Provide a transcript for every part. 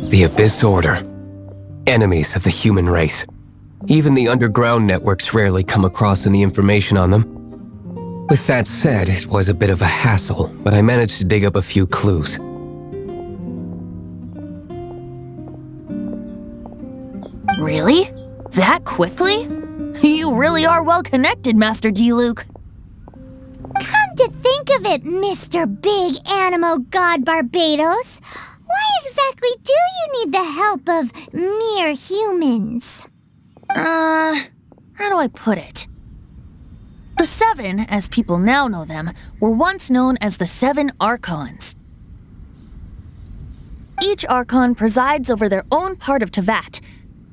The Abyss Order. Enemies of the human race. Even the underground networks rarely come across any information on them. With that said, it was a bit of a hassle, but I managed to dig up a few clues. Really? That quickly? You really are well connected, Master D-Luke. Come to think of it, Mr. Big Animo God Barbados, why exactly do you need the help of mere humans? How do I put it? The Seven, as people now know them, were once known as the Seven Archons. Each Archon presides over their own part of Teyvat.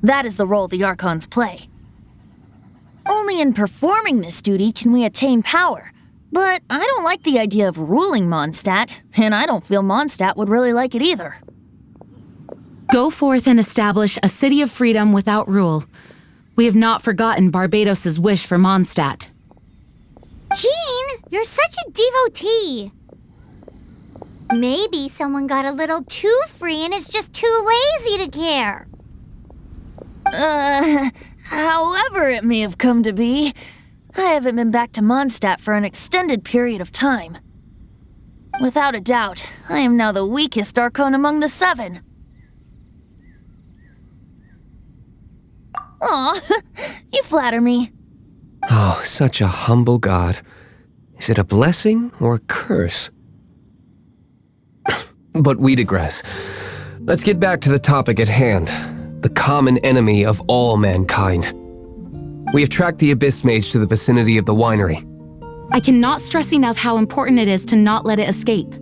That is the role the Archons play. Only in performing this duty can we attain power. But I don't like the idea of ruling Mondstadt, and I don't feel Mondstadt would really like it either. Go forth and establish a city of freedom without rule. We have not forgotten Barbados' wish for Mondstadt. Jean, you're such a devotee. Maybe someone got a little too free and is just too lazy to care. However it may have come to be, I haven't been back to Mondstadt for an extended period of time. Without a doubt, I am now the weakest Archon among the Seven. Aw, you flatter me. Oh, such a humble god. Is it a blessing or a curse? But we digress. Let's get back to the topic at hand, the common enemy of all mankind. We have tracked the Abyss Mage to the vicinity of the winery. I cannot stress enough how important it is to not let it escape.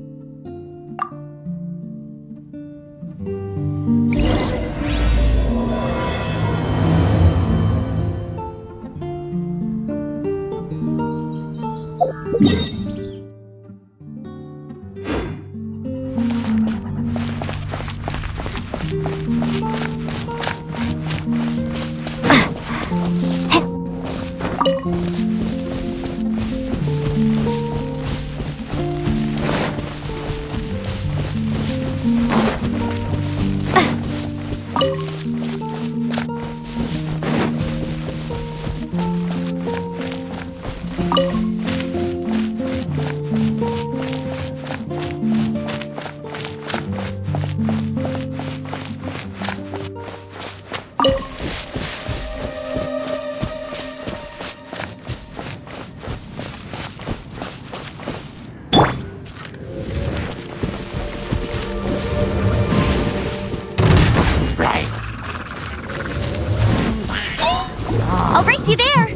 I'll race you there!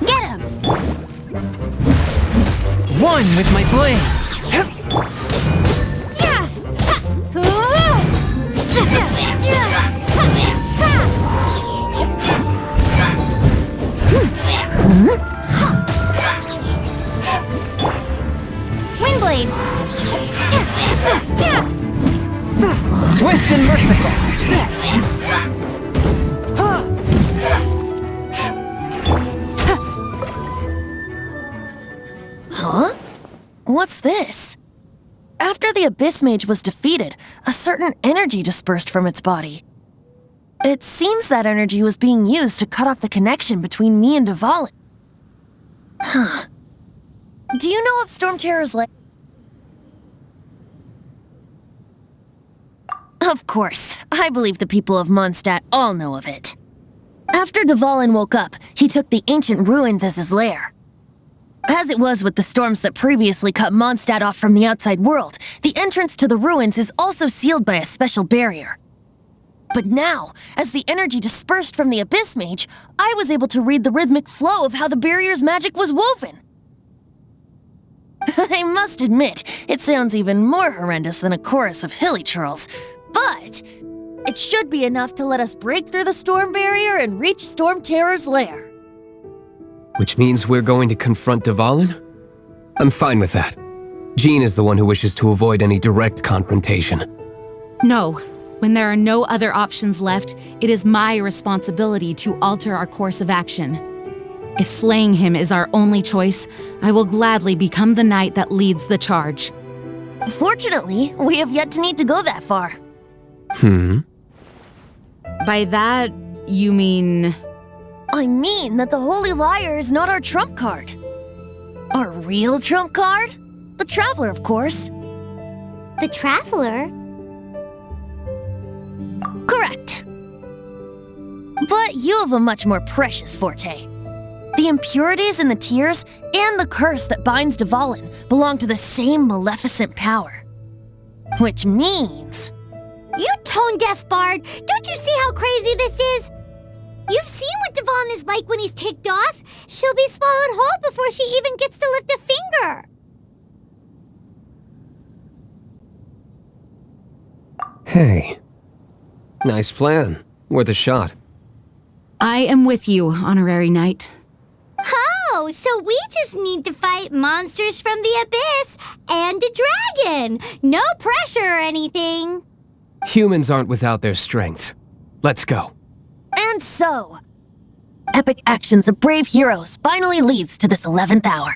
Get him! One with my blade! and merciful. Huh? What's this? After the Abyss Mage was defeated, a certain energy dispersed from its body. It seems that energy was being used to cut off the connection between me and Dvalin. Huh. Do you know of Storm Terror's lair? Of course. I believe the people of Mondstadt all know of it. After Dvalin woke up, he took the ancient ruins as his lair. As it was with the storms that previously cut Mondstadt off from the outside world, the entrance to the ruins is also sealed by a special barrier. But now, as the energy dispersed from the Abyss Mage, I was able to read the rhythmic flow of how the barrier's magic was woven. I must admit, it sounds even more horrendous than a chorus of hilly churls, but it should be enough to let us break through the storm barrier and reach Storm Terror's lair. Which means we're going to confront Dvalin? I'm fine with that. Jean is the one who wishes to avoid any direct confrontation. No. When there are no other options left, it is my responsibility to alter our course of action. If slaying him is our only choice, I will gladly become the knight that leads the charge. Fortunately, we have yet to need to go that far. By that, you mean... I mean that the Holy Liar is not our trump card. Our real trump card? The Traveler, of course. The Traveler? Correct. But you have a much more precious forte. The impurities in the tears and the curse that binds Dvalin belong to the same maleficent power. Which means... You tone-deaf bard! Don't you see how crazy this is? You've seen what Dvalin is like when he's ticked off. She'll be swallowed whole before she even gets to lift a finger. Hey. Nice plan. Worth a shot. I am with you, honorary knight. Oh, so we just need to fight monsters from the abyss and a dragon. No pressure or anything. Humans aren't without their strengths. Let's go. And so, epic actions of brave heroes finally leads to this 11th hour.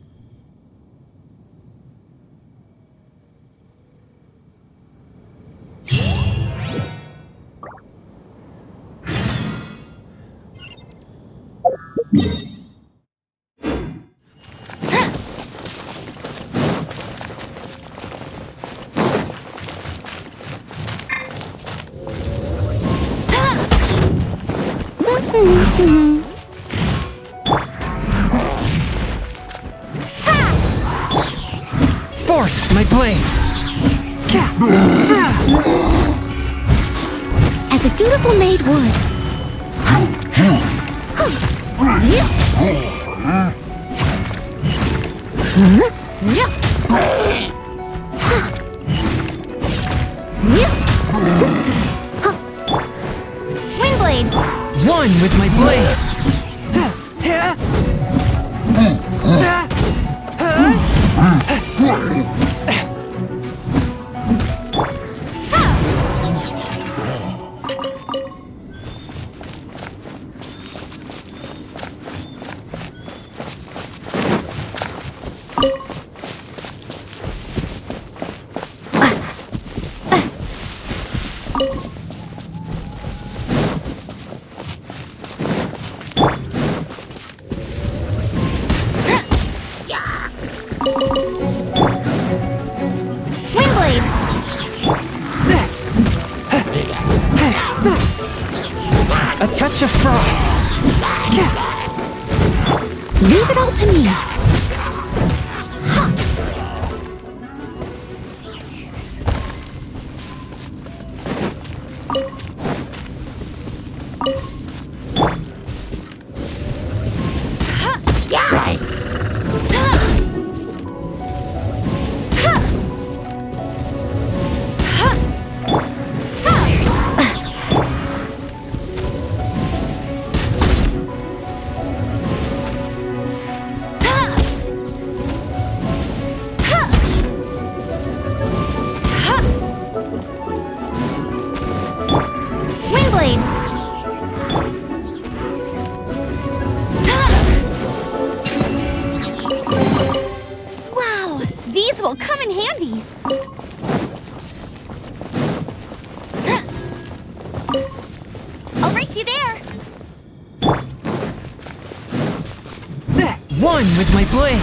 Forth, my blade. As a dutiful maid would. Swing blade. One with my blade. Swing blade. A touch of frost. Leave it all to me. One with my blade.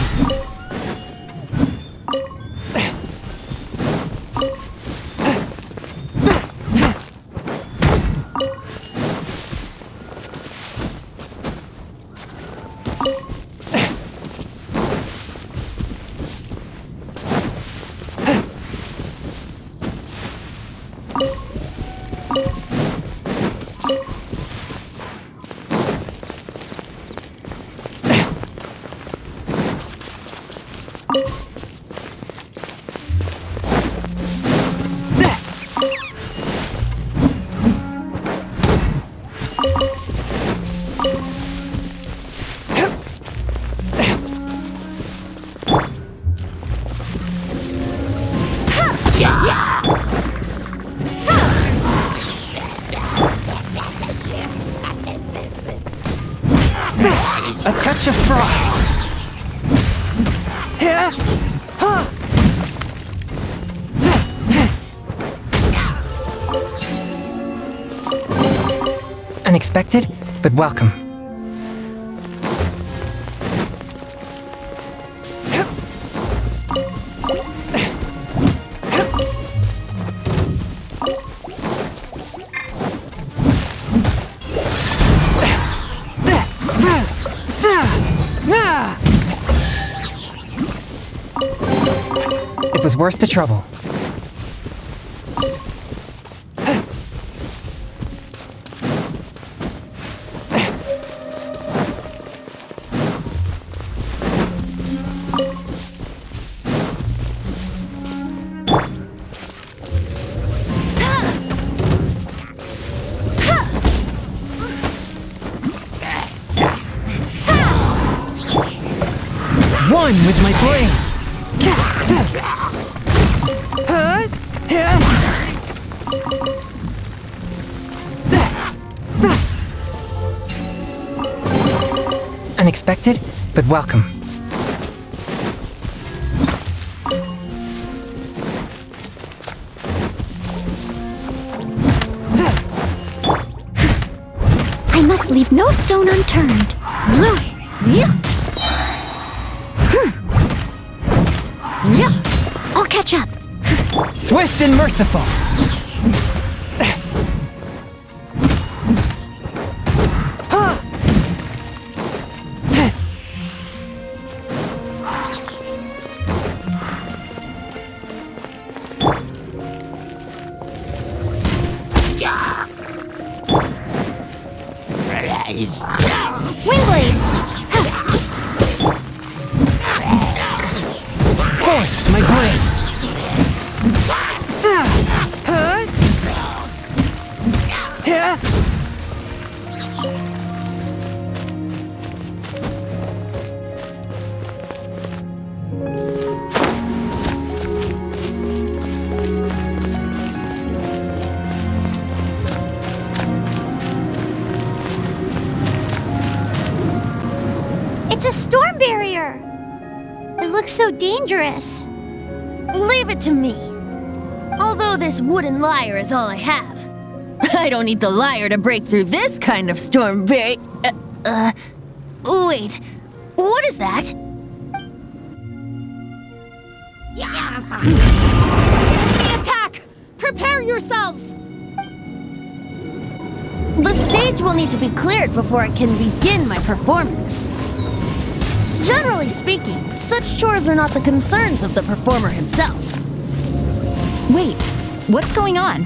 A touch of frost. Unexpected, but welcome. It was worth the trouble. One with my blade. Unexpected, but welcome. I must leave no stone unturned. I'll catch up. Swift and merciful. Wingblade! Forth, my blade. It's a storm barrier! It looks so dangerous. Leave it to me. Although this wooden lyre is all I have, I don't need the lyre to break through this kind of storm wait, what is that? Enemy attack! Prepare yourselves! The stage will need to be cleared before I can begin my performance. Generally speaking, such chores are not the concerns of the performer himself. Wait, what's going on?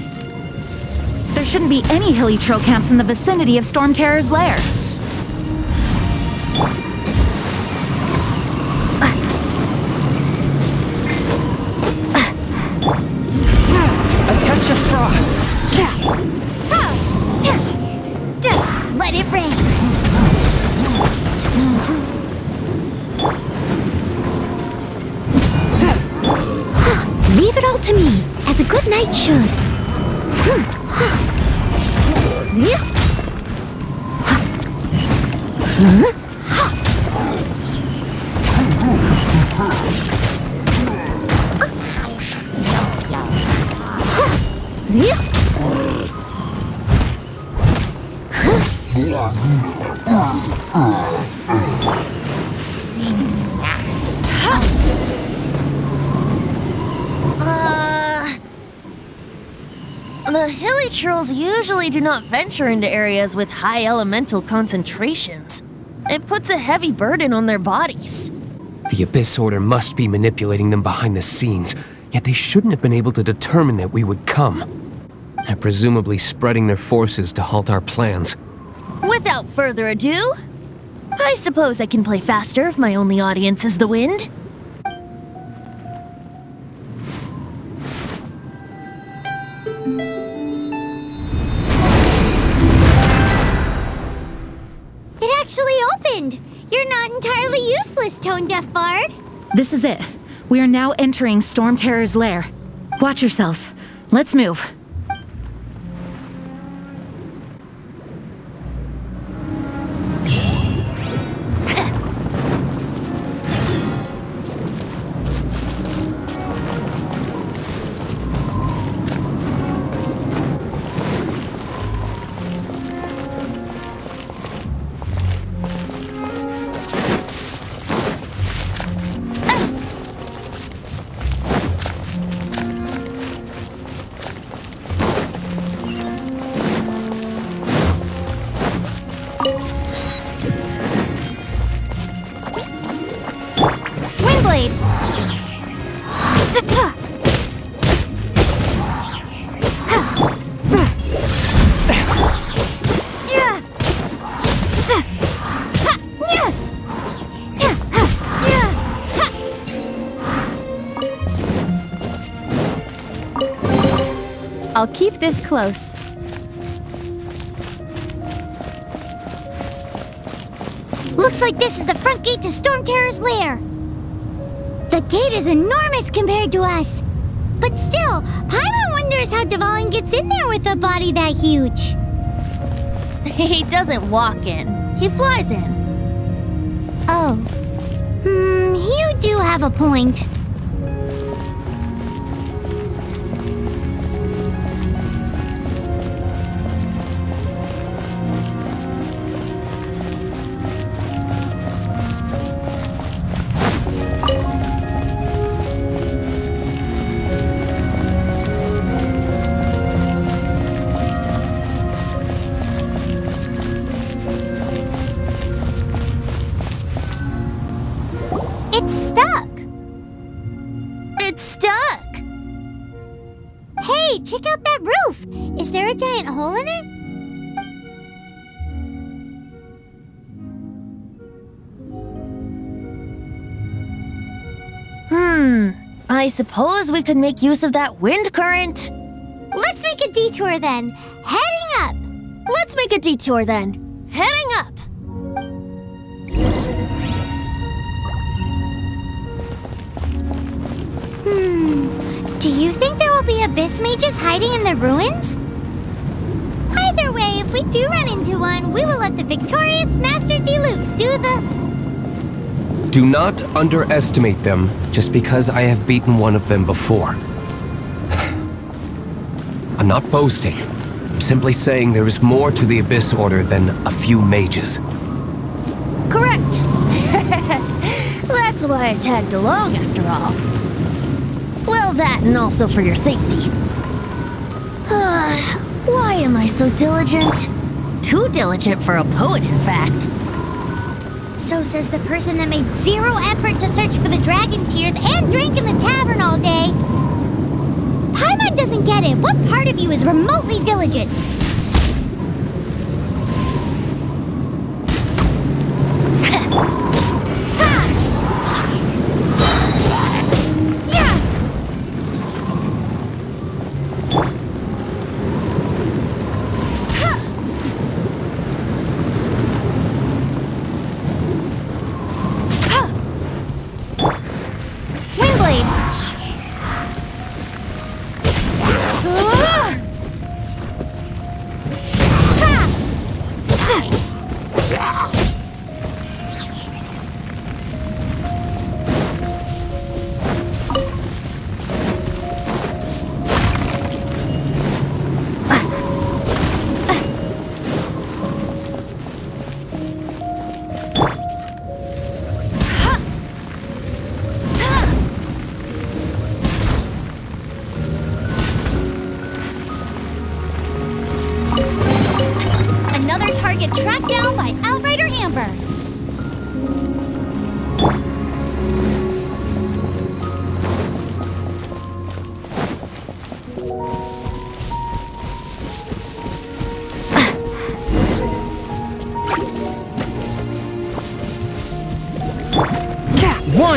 There shouldn't be any hilly trail camps in the vicinity of Storm Terror's lair. A touch of frost. Let it rain. Leave it all to me, as a good knight should. naturals usually do not venture into areas with high elemental concentrations. It puts a heavy burden on their bodies. The Abyss Order must be manipulating them behind the scenes, yet they shouldn't have been able to determine that we would come. And presumably spreading their forces to halt our plans. Without further ado, I suppose I can play faster if my only audience is the wind. It actually opened! You're not entirely useless, Tone Deaf Bard. This is it. We are now entering Storm Terror's lair. Watch yourselves. Let's move. Windblade! Zappa! I'll keep this close. Looks like this is the front gate to Storm Terror's lair. The gate is enormous compared to us. But still, Paimon wonders how Dvalin gets in there with a body that huge. He doesn't walk in, he flies in. Oh. You do have a point. It's stuck. It's stuck! Hey, check out that roof. Is there a giant hole in it? I suppose we could make use of that wind current. Let's make a detour then. Heading up. Let's make a detour then. Heading up! Do you think there will be abyss mages hiding in the ruins? Either way, if we do run into one, we will let the victorious Master Diluc do the... Do not underestimate them just because I have beaten one of them before. I'm not boasting. I'm simply saying there is more to the Abyss Order than a few mages. Correct! That's why I tagged along after all. Well, that and also for your safety. Why am I so diligent? Too diligent for a poet, in fact. So says the person that made zero effort to search for the dragon tears and drank in the tavern all day. Paimon doesn't get it. What part of you is remotely diligent?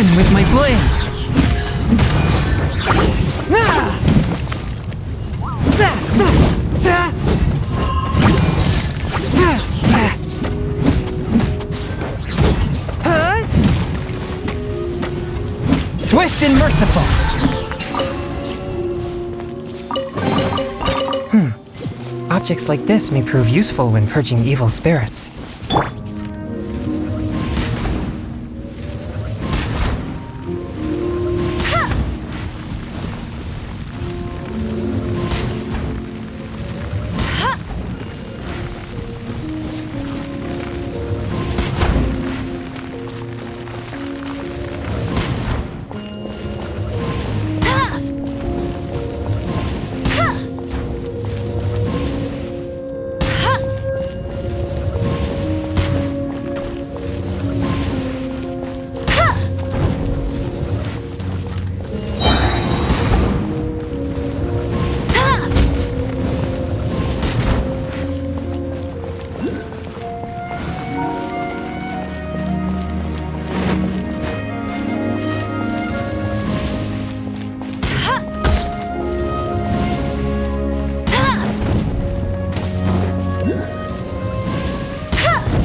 one with my blade! Ah! Swift and merciful! Objects like this may prove useful when purging evil spirits.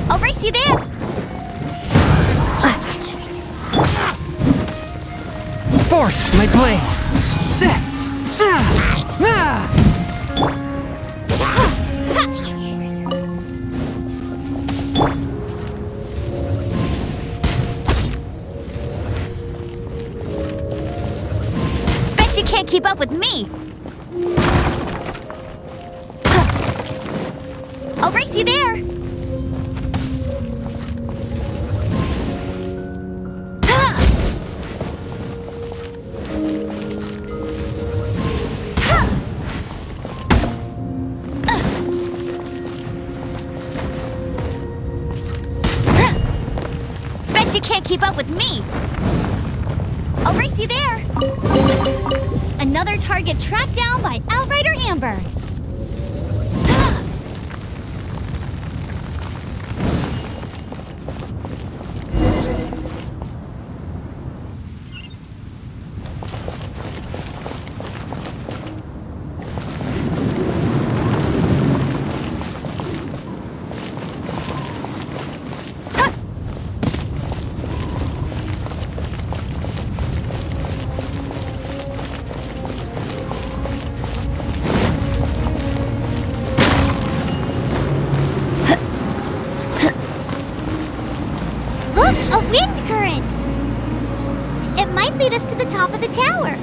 I'll race you there! Forth, my blade! Bet you can't keep up with me! I'll race you there! Bet you can't keep up with me! I'll race you there! Another target tracked down by Outrider Amber! Look, a wind current! It might lead us to the top of the tower.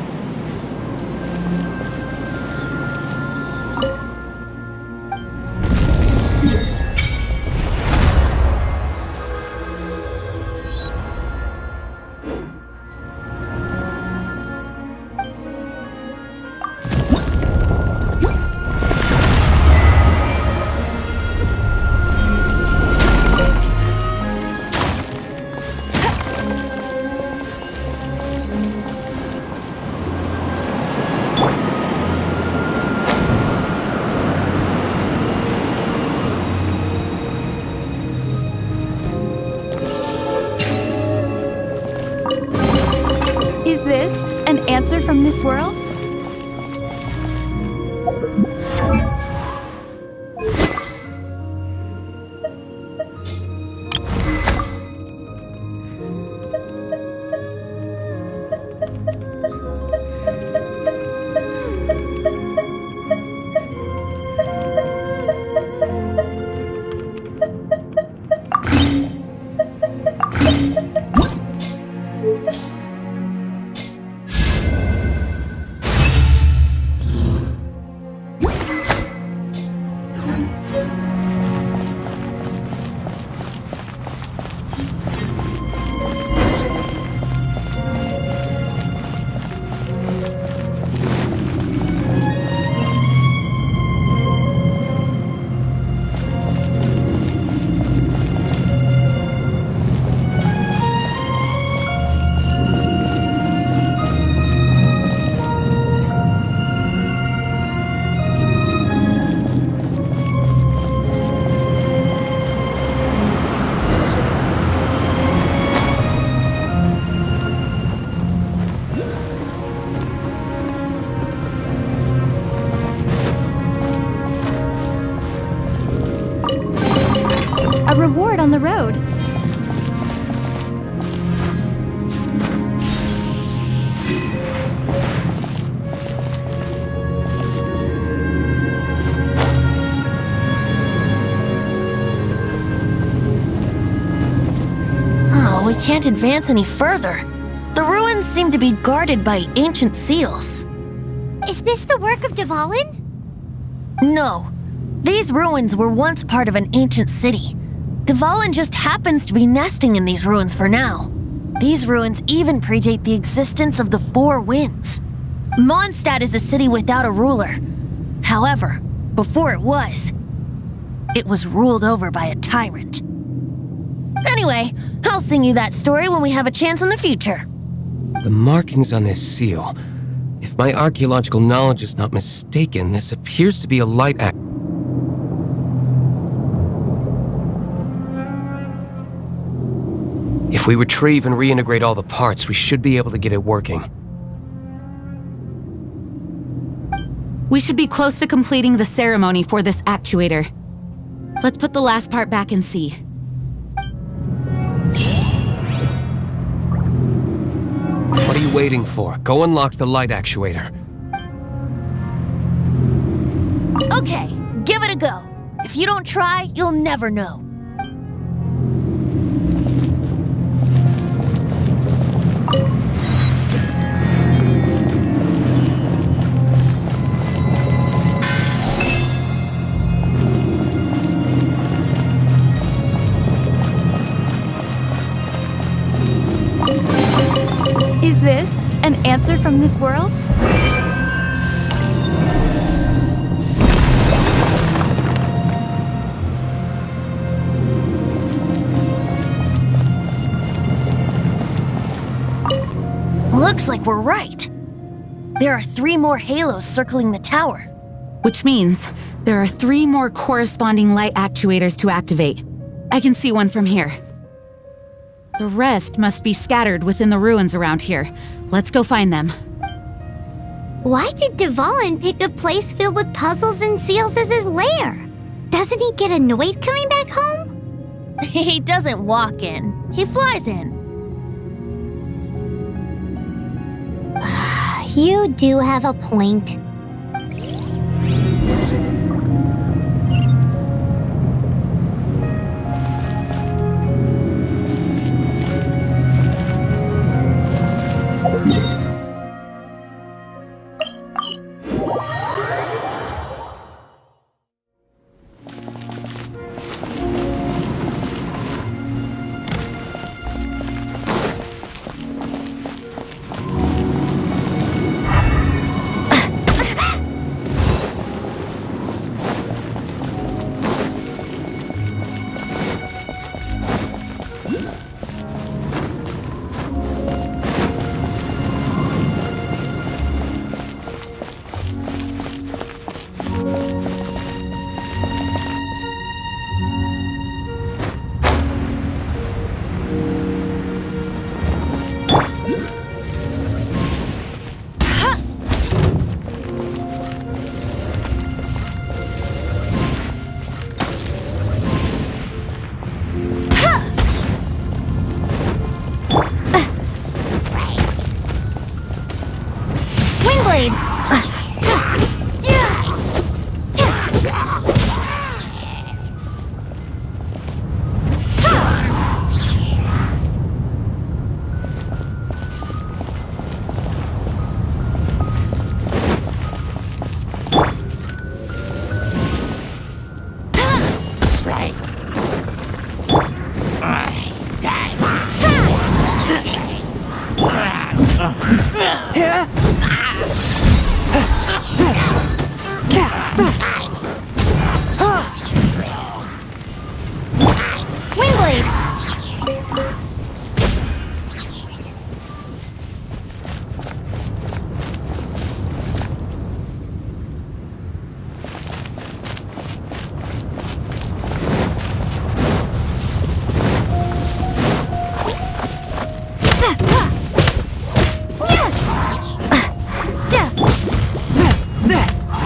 Is this an answer from this world? road. Oh, we can't advance any further. The ruins seem to be guarded by ancient seals. Is this the work of Dvalin? No. These ruins were once part of an ancient city. Dvalin just happens to be nesting in these ruins for now. These ruins even predate the existence of the Four Winds. Mondstadt is a city without a ruler. However, before it was ruled over by a tyrant. Anyway, I'll sing you that story when we have a chance in the future. The markings on this seal. If my archaeological knowledge is not mistaken, this appears to be a light act. If we retrieve and reintegrate all the parts, we should be able to get it working. We should be close to completing the ceremony for this actuator. Let's put the last part back and see. What are you waiting for? Go unlock the light actuator. Okay, give it a go. If you don't try, you'll never know. Is this an answer from this world? Looks like we're right. There are 3 more halos circling the tower. Which means there are 3 more corresponding light actuators to activate. I can see one from here. The rest must be scattered within the ruins around here. Let's go find them. Why did Dvalin pick a place filled with puzzles and seals as his lair? Doesn't he get annoyed coming back home? He doesn't walk in, he flies in. You do have a point.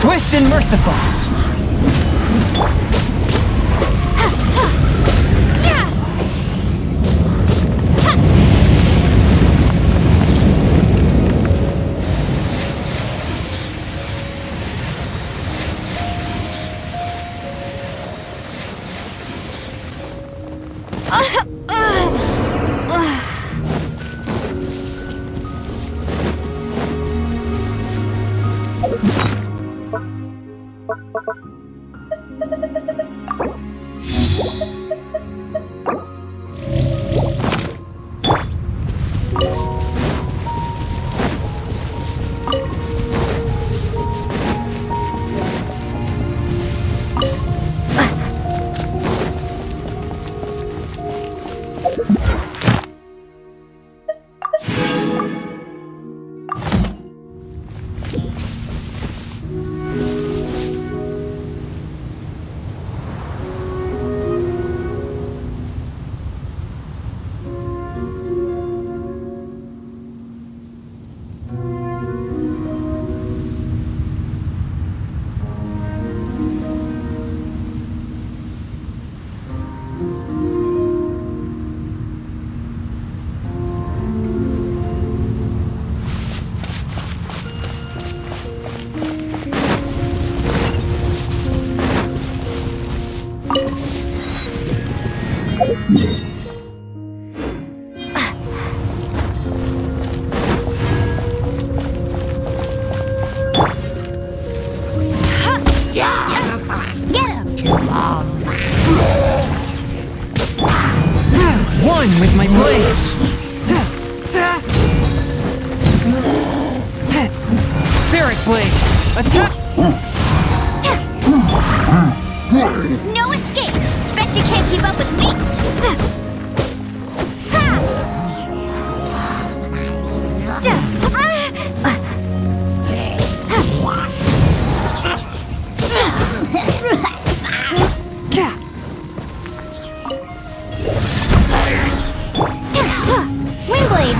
Swift and merciful. One with my blade! Spirit blade! Attack! No escape! Bet you can't keep up with me! Wingblade!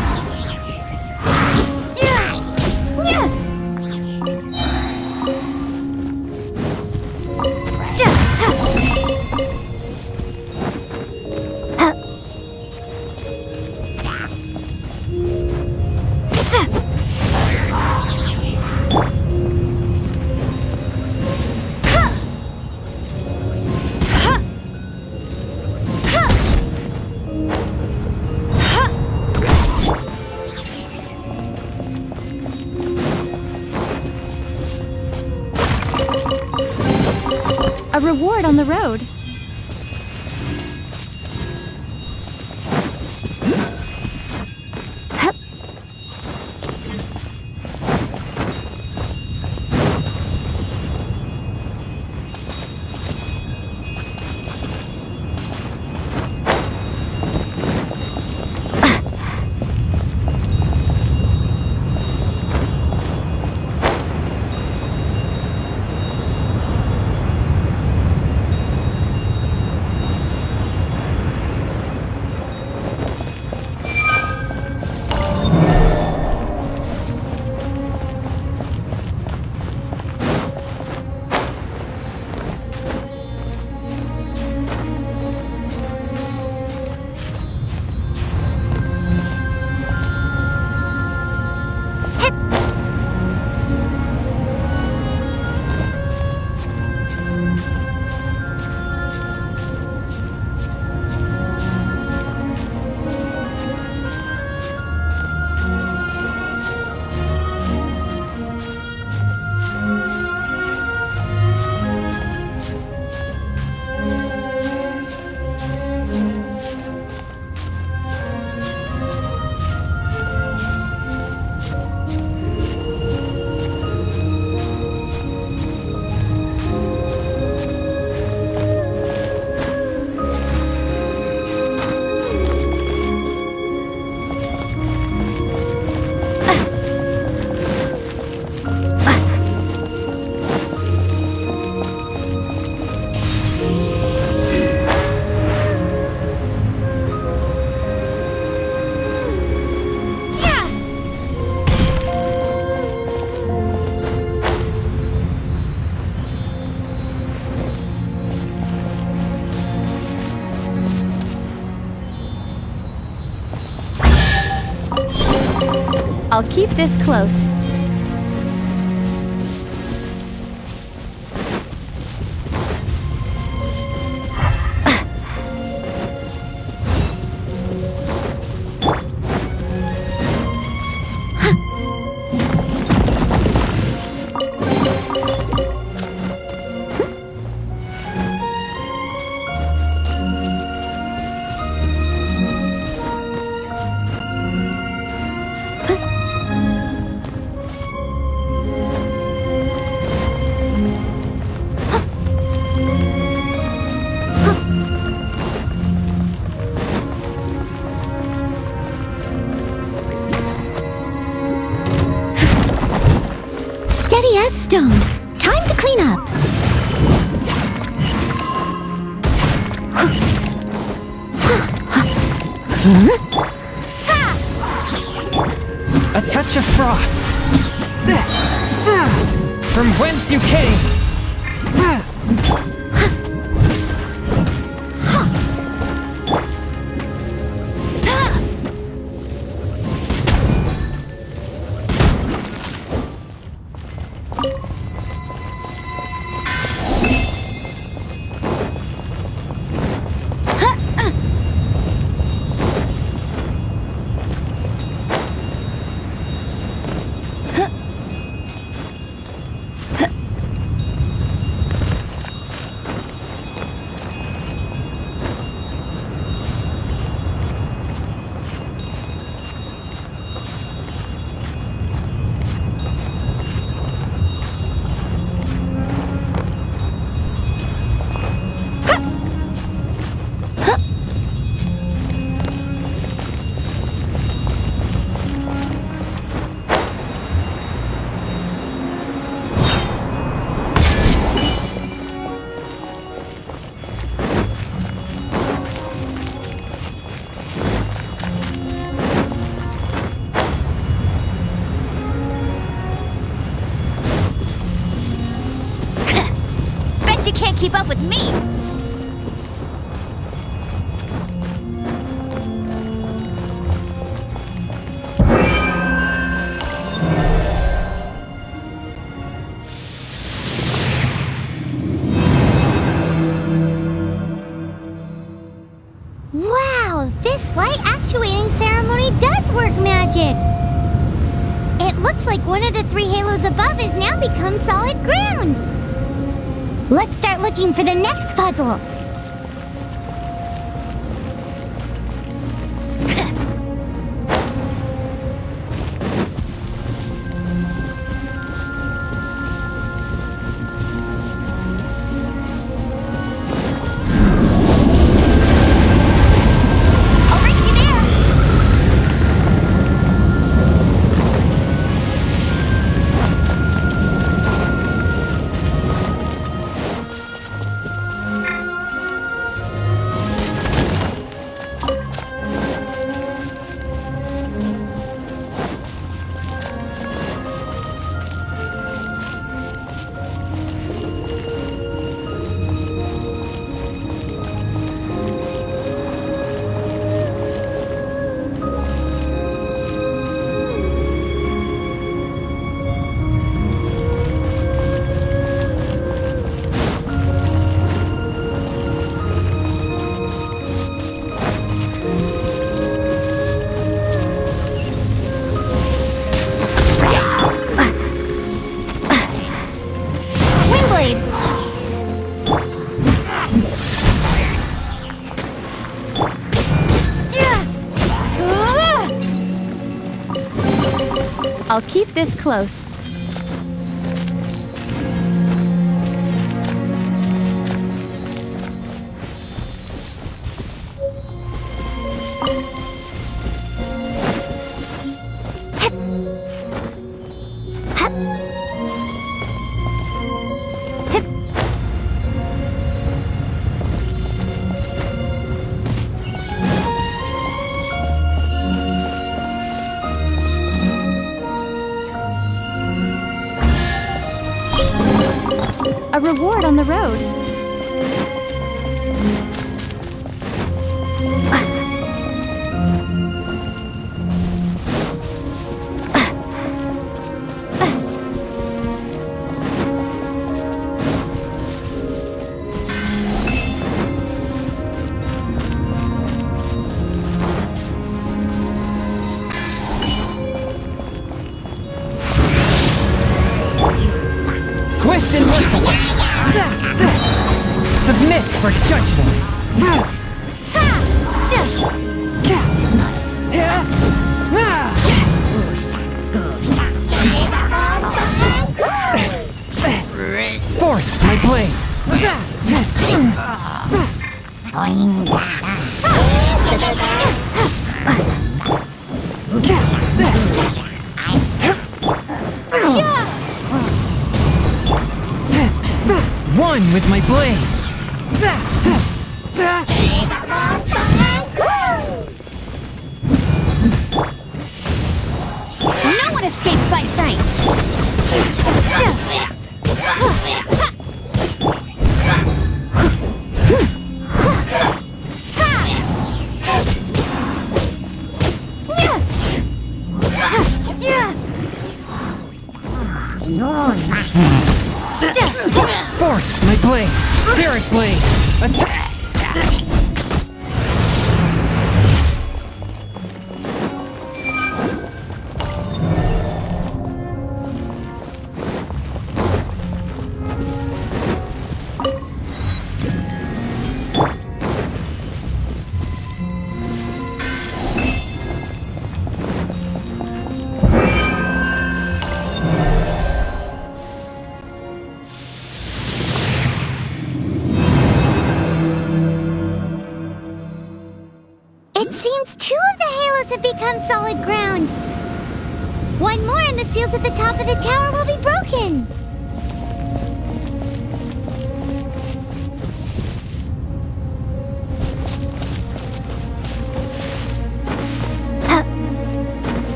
A reward on the road. I'll keep this close. Steady as stone. Time to clean up. A touch of frost! From whence you came! can't keep up with me! Wow, this light actuating ceremony does work magic! It looks like one of the 3 halos above has now become solid ground! Let's start looking for the next puzzle! I'll race you there! Windblade! I'll keep this close. A reward on the road. Swift and merciful! Submit for judgment! Forth, my blade! One with my blade! No one escapes by sight! Forth, my blade! Spirit blade! Attack! It seems 2 of the halos have become solid ground. One more and the seals at the top of the tower will be broken.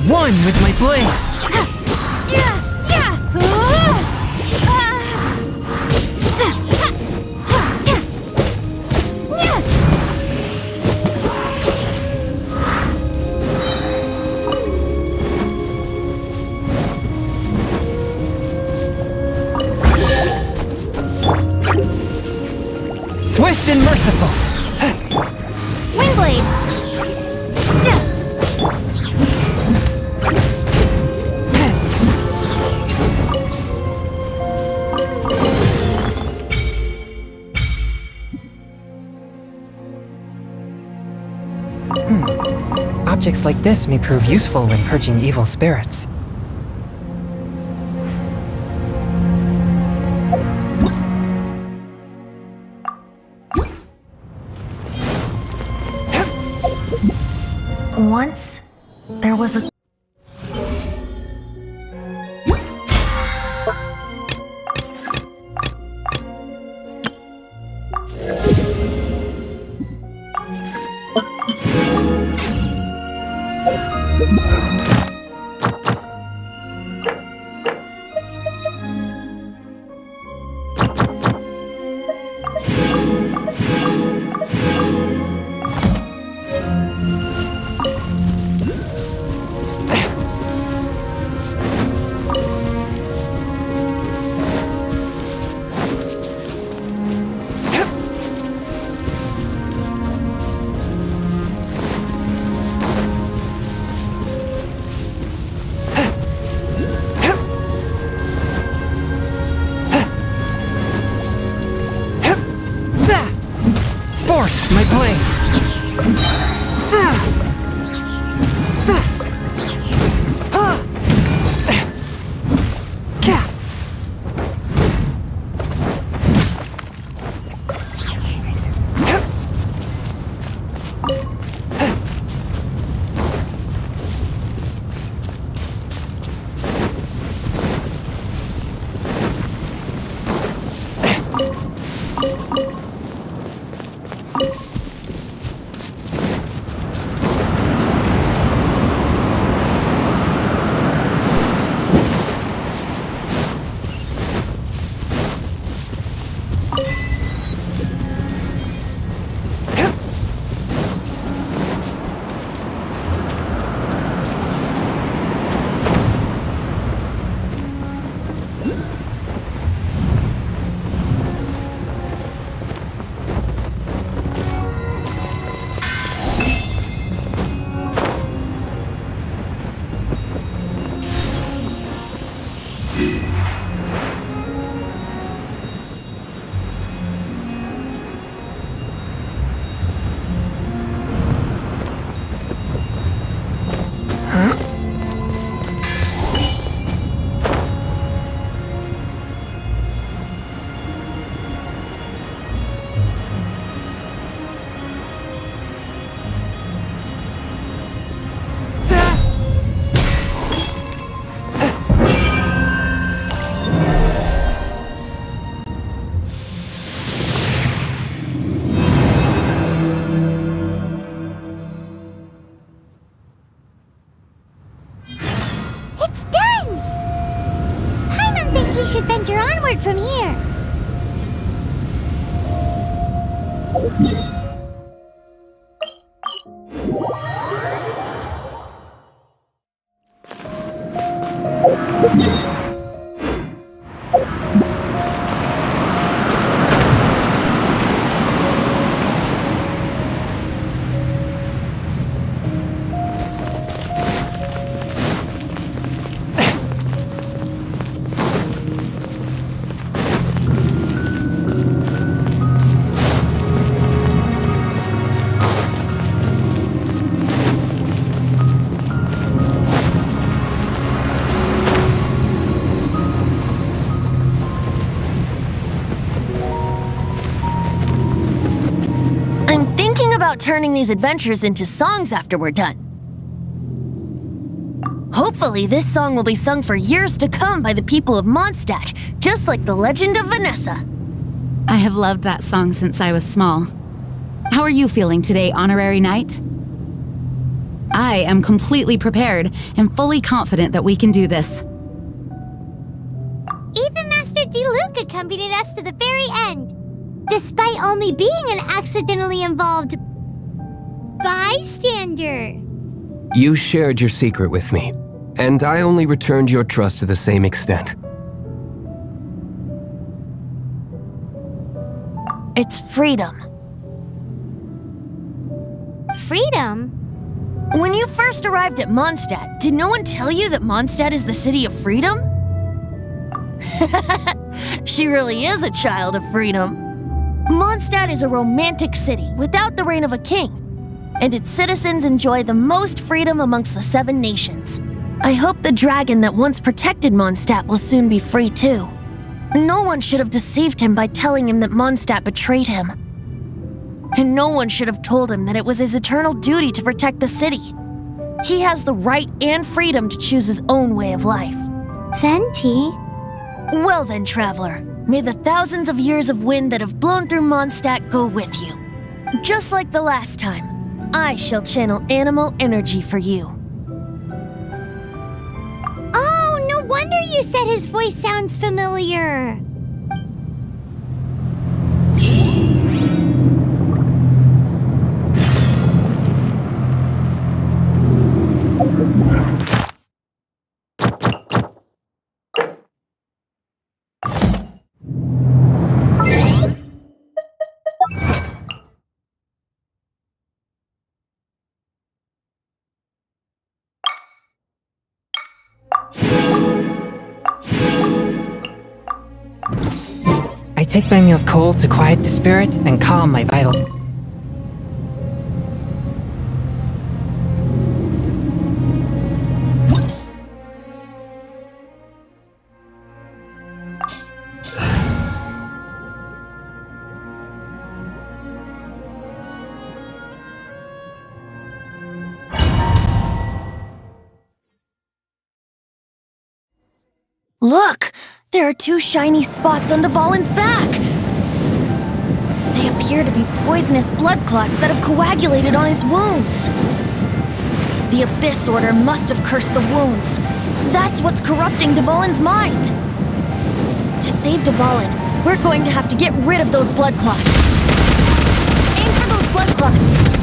One with my blade! Swift and merciful! Windblade! Objects like this may prove useful when purging evil spirits. Once, there was a... Forth, my blade! It's done! Paimon thinks we should venture onward from here. About turning these adventures into songs after we're done. Hopefully, this song will be sung for years to come by the people of Mondstadt, just like the legend of Vanessa. I have loved that song since I was small. How are you feeling today, Honorary Knight? I am completely prepared and fully confident that we can do this. Even Master D-Luke accompanied us to the very end, despite only being an accidentally involved bystander. You shared your secret with me, and I only returned your trust to the same extent. It's freedom. Freedom? When you first arrived at Mondstadt, did no one tell you that Mondstadt is the city of freedom? She really is a child of freedom. Mondstadt is a romantic city without the reign of a king, and its citizens enjoy the most freedom amongst the 7 nations. I hope the dragon that once protected Mondstadt will soon be free too. No one should have deceived him by telling him that Mondstadt betrayed him. And no one should have told him that it was his eternal duty to protect the city. He has the right and freedom to choose his own way of life. Venti? Well then, traveler, may the thousands of years of wind that have blown through Mondstadt go with you. Just like the last time, I shall channel animal energy for you. Oh, no wonder you said his voice sounds familiar. I take my meals cold to quiet the spirit and calm my vital. Look! There are 2 shiny spots on Dvalin's back! They appear to be poisonous blood clots that have coagulated on his wounds. The Abyss Order must have cursed the wounds. That's what's corrupting Dvalin's mind. To save Dvalin, we're going to have to get rid of those blood clots. Aim for those blood clots!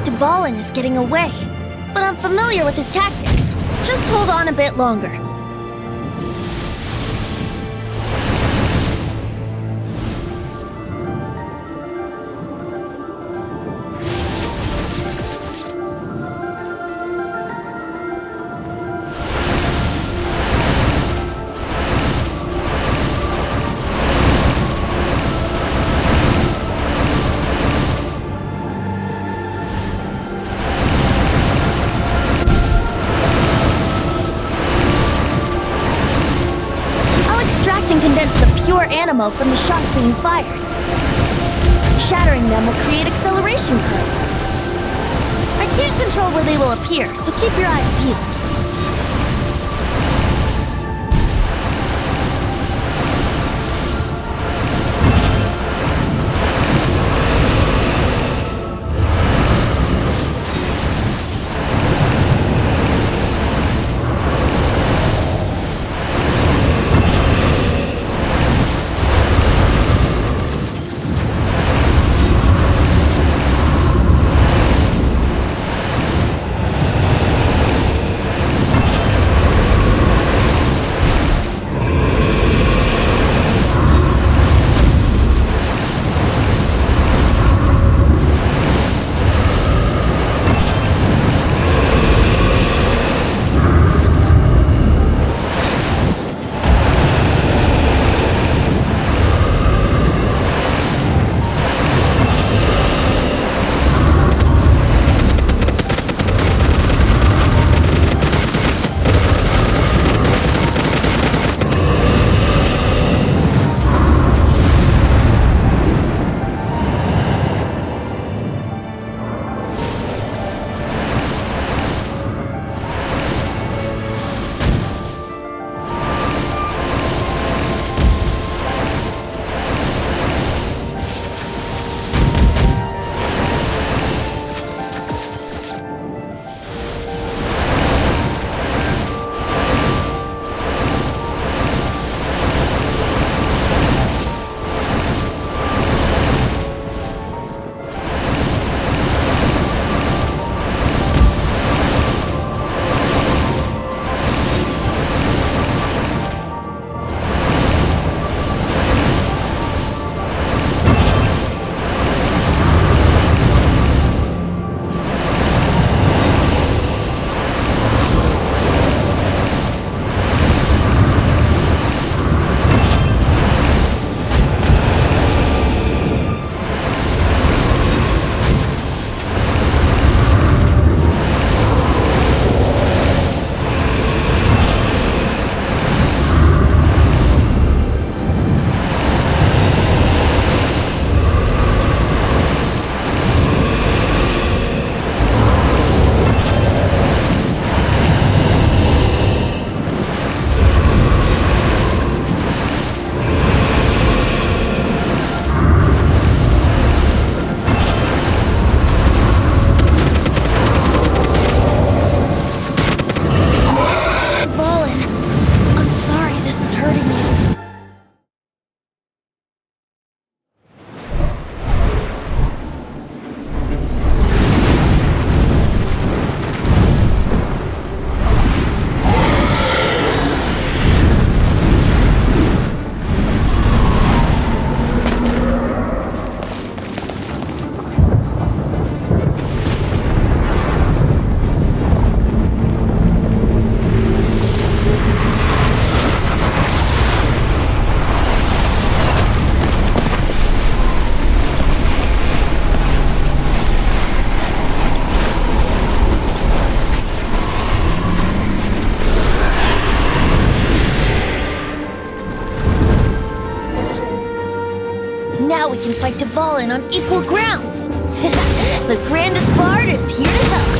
Dvalin is getting away, but I'm familiar with his tactics. Just hold on a bit longer. Ammo from the shots being fired. Shattering them will create acceleration currents. I can't control where they will appear, so keep your eyes peeled. Now we can fight Dvalin on equal grounds. The grandest bard is here to help.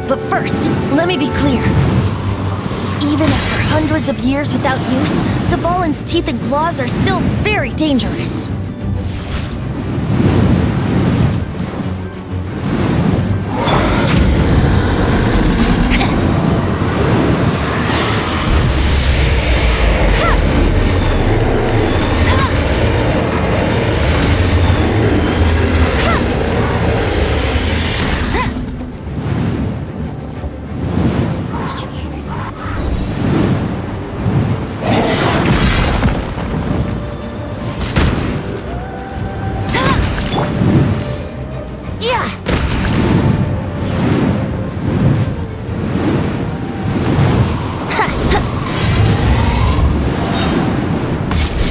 But first, let me be clear. Even after hundreds of years without use, Dvalin's teeth and claws are still very dangerous.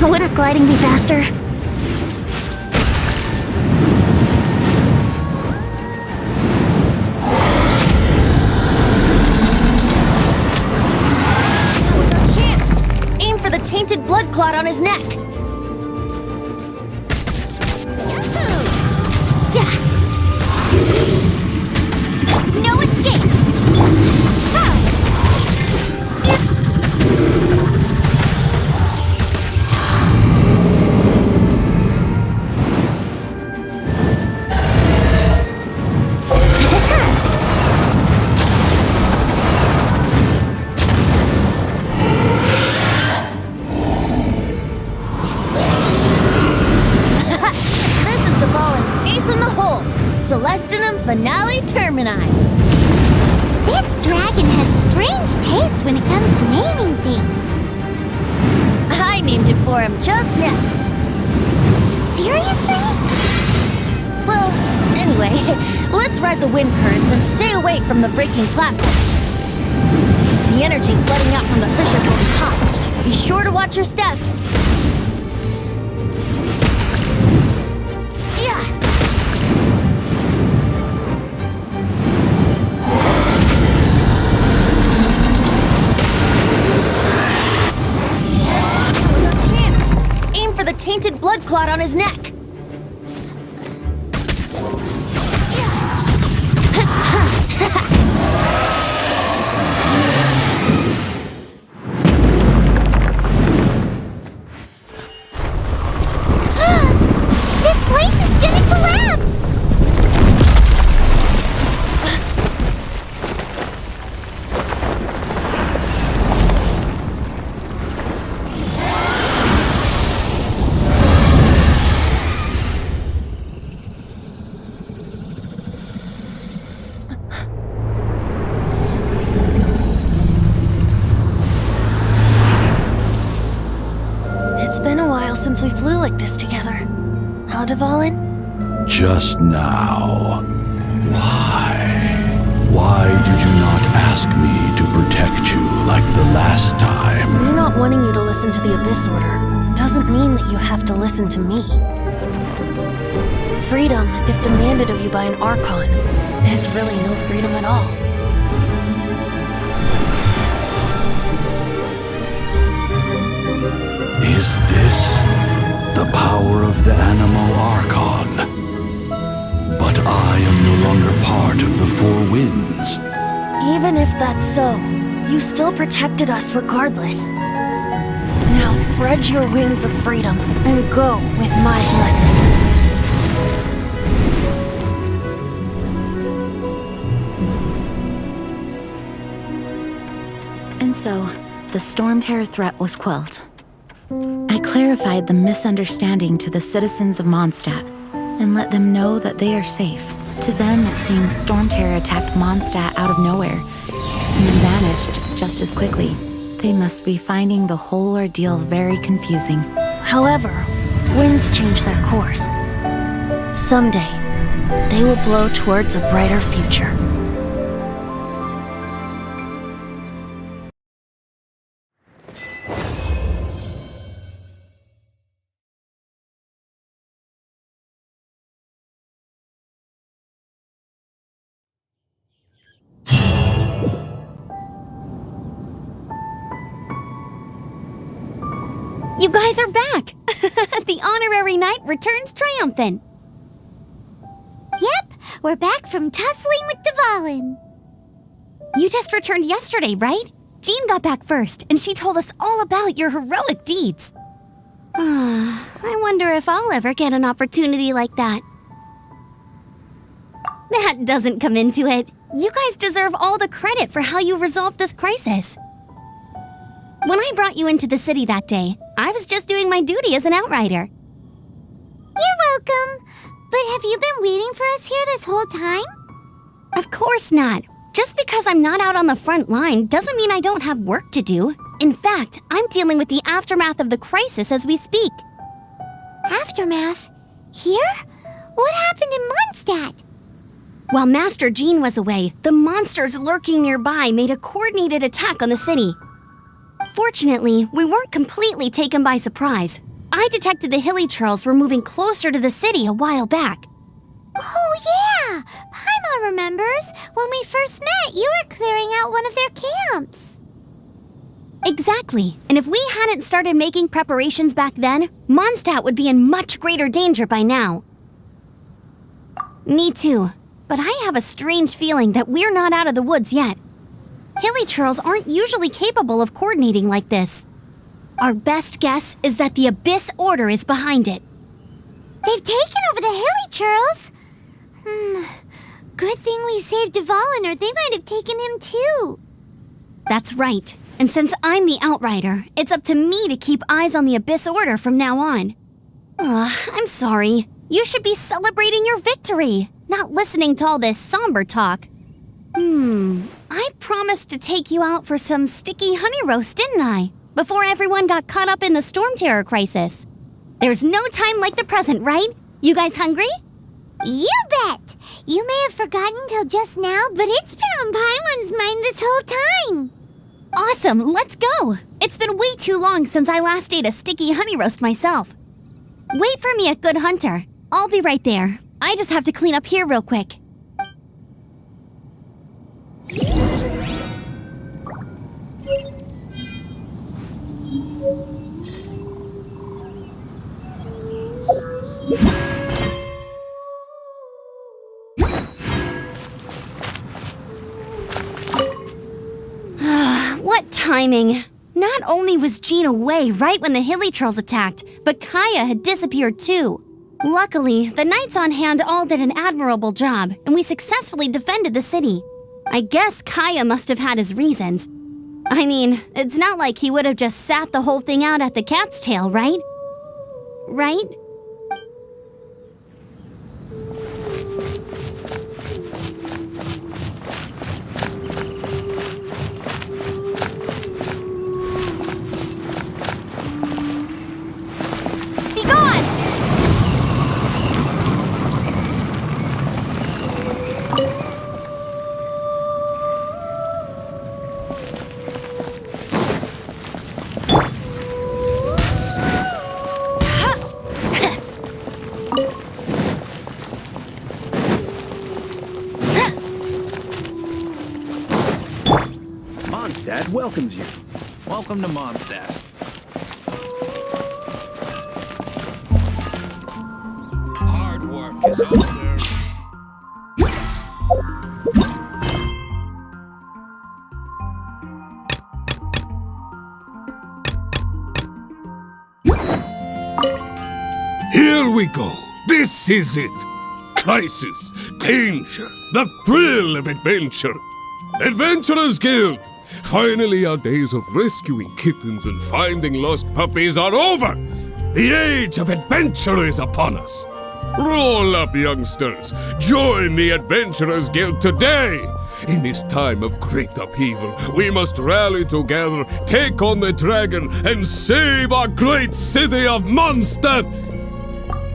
Wouldn't gliding be faster? That was our chance! Aim for the tainted blood clot on his neck! Yahoo! Yeah! No escape! Ha! Celestinum Finale Termini. This dragon has strange taste when it comes to naming things. I named it for him just now. Seriously? Well, anyway, let's ride the wind currents and stay away from the breaking platforms. The energy flooding out from the fissures will be hot. Be sure to watch your step. Tainted blood clot on his neck. This place is gonna collapse! It's been a while since we flew like this together. How, Dvalin? Just now. Why? Why did you not ask me to protect you like the last time? Me not wanting you to listen to the Abyss Order doesn't mean that you have to listen to me. Freedom, if demanded of you by an Archon, is really no freedom at all. Is this the power of the Animal Archon? But I am no longer part of the Four Winds. Even if that's so, you still protected us regardless. Now spread your wings of freedom and go with my blessing. And so, the Storm Terror threat was quelled. I clarified the misunderstanding to the citizens of Mondstadt and let them know that they are safe. To them, it seems Storm Terror attacked Mondstadt out of nowhere and then vanished just as quickly. They must be finding the whole ordeal very confusing. However, winds change their course. Someday, they will blow towards a brighter future. You guys are back! The honorary knight returns triumphant. Yep, we're back from tussling with Dvalin. You just returned yesterday, right? Jean got back first, and she told us all about your heroic deeds. I wonder if I'll ever get an opportunity like that. That doesn't come into it. You guys deserve all the credit for how you resolved this crisis. When I brought you into the city that day, I was just doing my duty as an outrider. You're welcome. But have you been waiting for us here this whole time? Of course not. Just because I'm not out on the front line doesn't mean I don't have work to do. In fact, I'm dealing with the aftermath of the crisis as we speak. Aftermath? Here? What happened in Mondstadt? While Master Jean was away, the monsters lurking nearby made a coordinated attack on the city. Fortunately, we weren't completely taken by surprise. I detected the Hilly Churls were moving closer to the city a while back. Oh yeah! Paimon remembers. When we first met, you were clearing out one of their camps. Exactly. And if we hadn't started making preparations back then, Mondstadt would be in much greater danger by now. Me too. But I have a strange feeling that we're not out of the woods yet. Hilly Churls aren't usually capable of coordinating like this. Our best guess is that the Abyss Order is behind it. They've taken over the Hilly Churls? Good thing we saved Dvalin, or they might have taken him too. That's right. And since I'm the Outrider, it's up to me to keep eyes on the Abyss Order from now on. I'm sorry. You should be celebrating your victory, not listening to all this somber talk. I promised to take you out for some sticky honey roast, didn't I? Before everyone got caught up in the Storm Terror crisis. There's no time like the present, right? You guys hungry? You bet! You may have forgotten till just now, but it's been on Paimon's mind this whole time. Awesome, let's go! It's been way too long since I last ate a sticky honey roast myself. Wait for me at Good Hunter. I'll be right there. I just have to clean up here real quick. What timing! Not only was Jean away right when the Hilly Churls attacked, but Kaya had disappeared too. Luckily, the knights on hand all did an admirable job, and we successfully defended the city. I guess Kaya must have had his reasons. I mean, it's not like he would have just sat the whole thing out at the cat's tail, right? Right? Be gone! Mondstadt welcomes you. Welcome to Mondstadt. Hard work is over. Here we go. This is it. Crisis, danger, the thrill of adventure. Adventurers Guild! Finally, our days of rescuing kittens and finding lost puppies are over! The age of adventure is upon us! Roll up, youngsters! Join the Adventurers Guild today! In this time of great upheaval, we must rally together, take on the dragon, and save our great city of Mondstadt!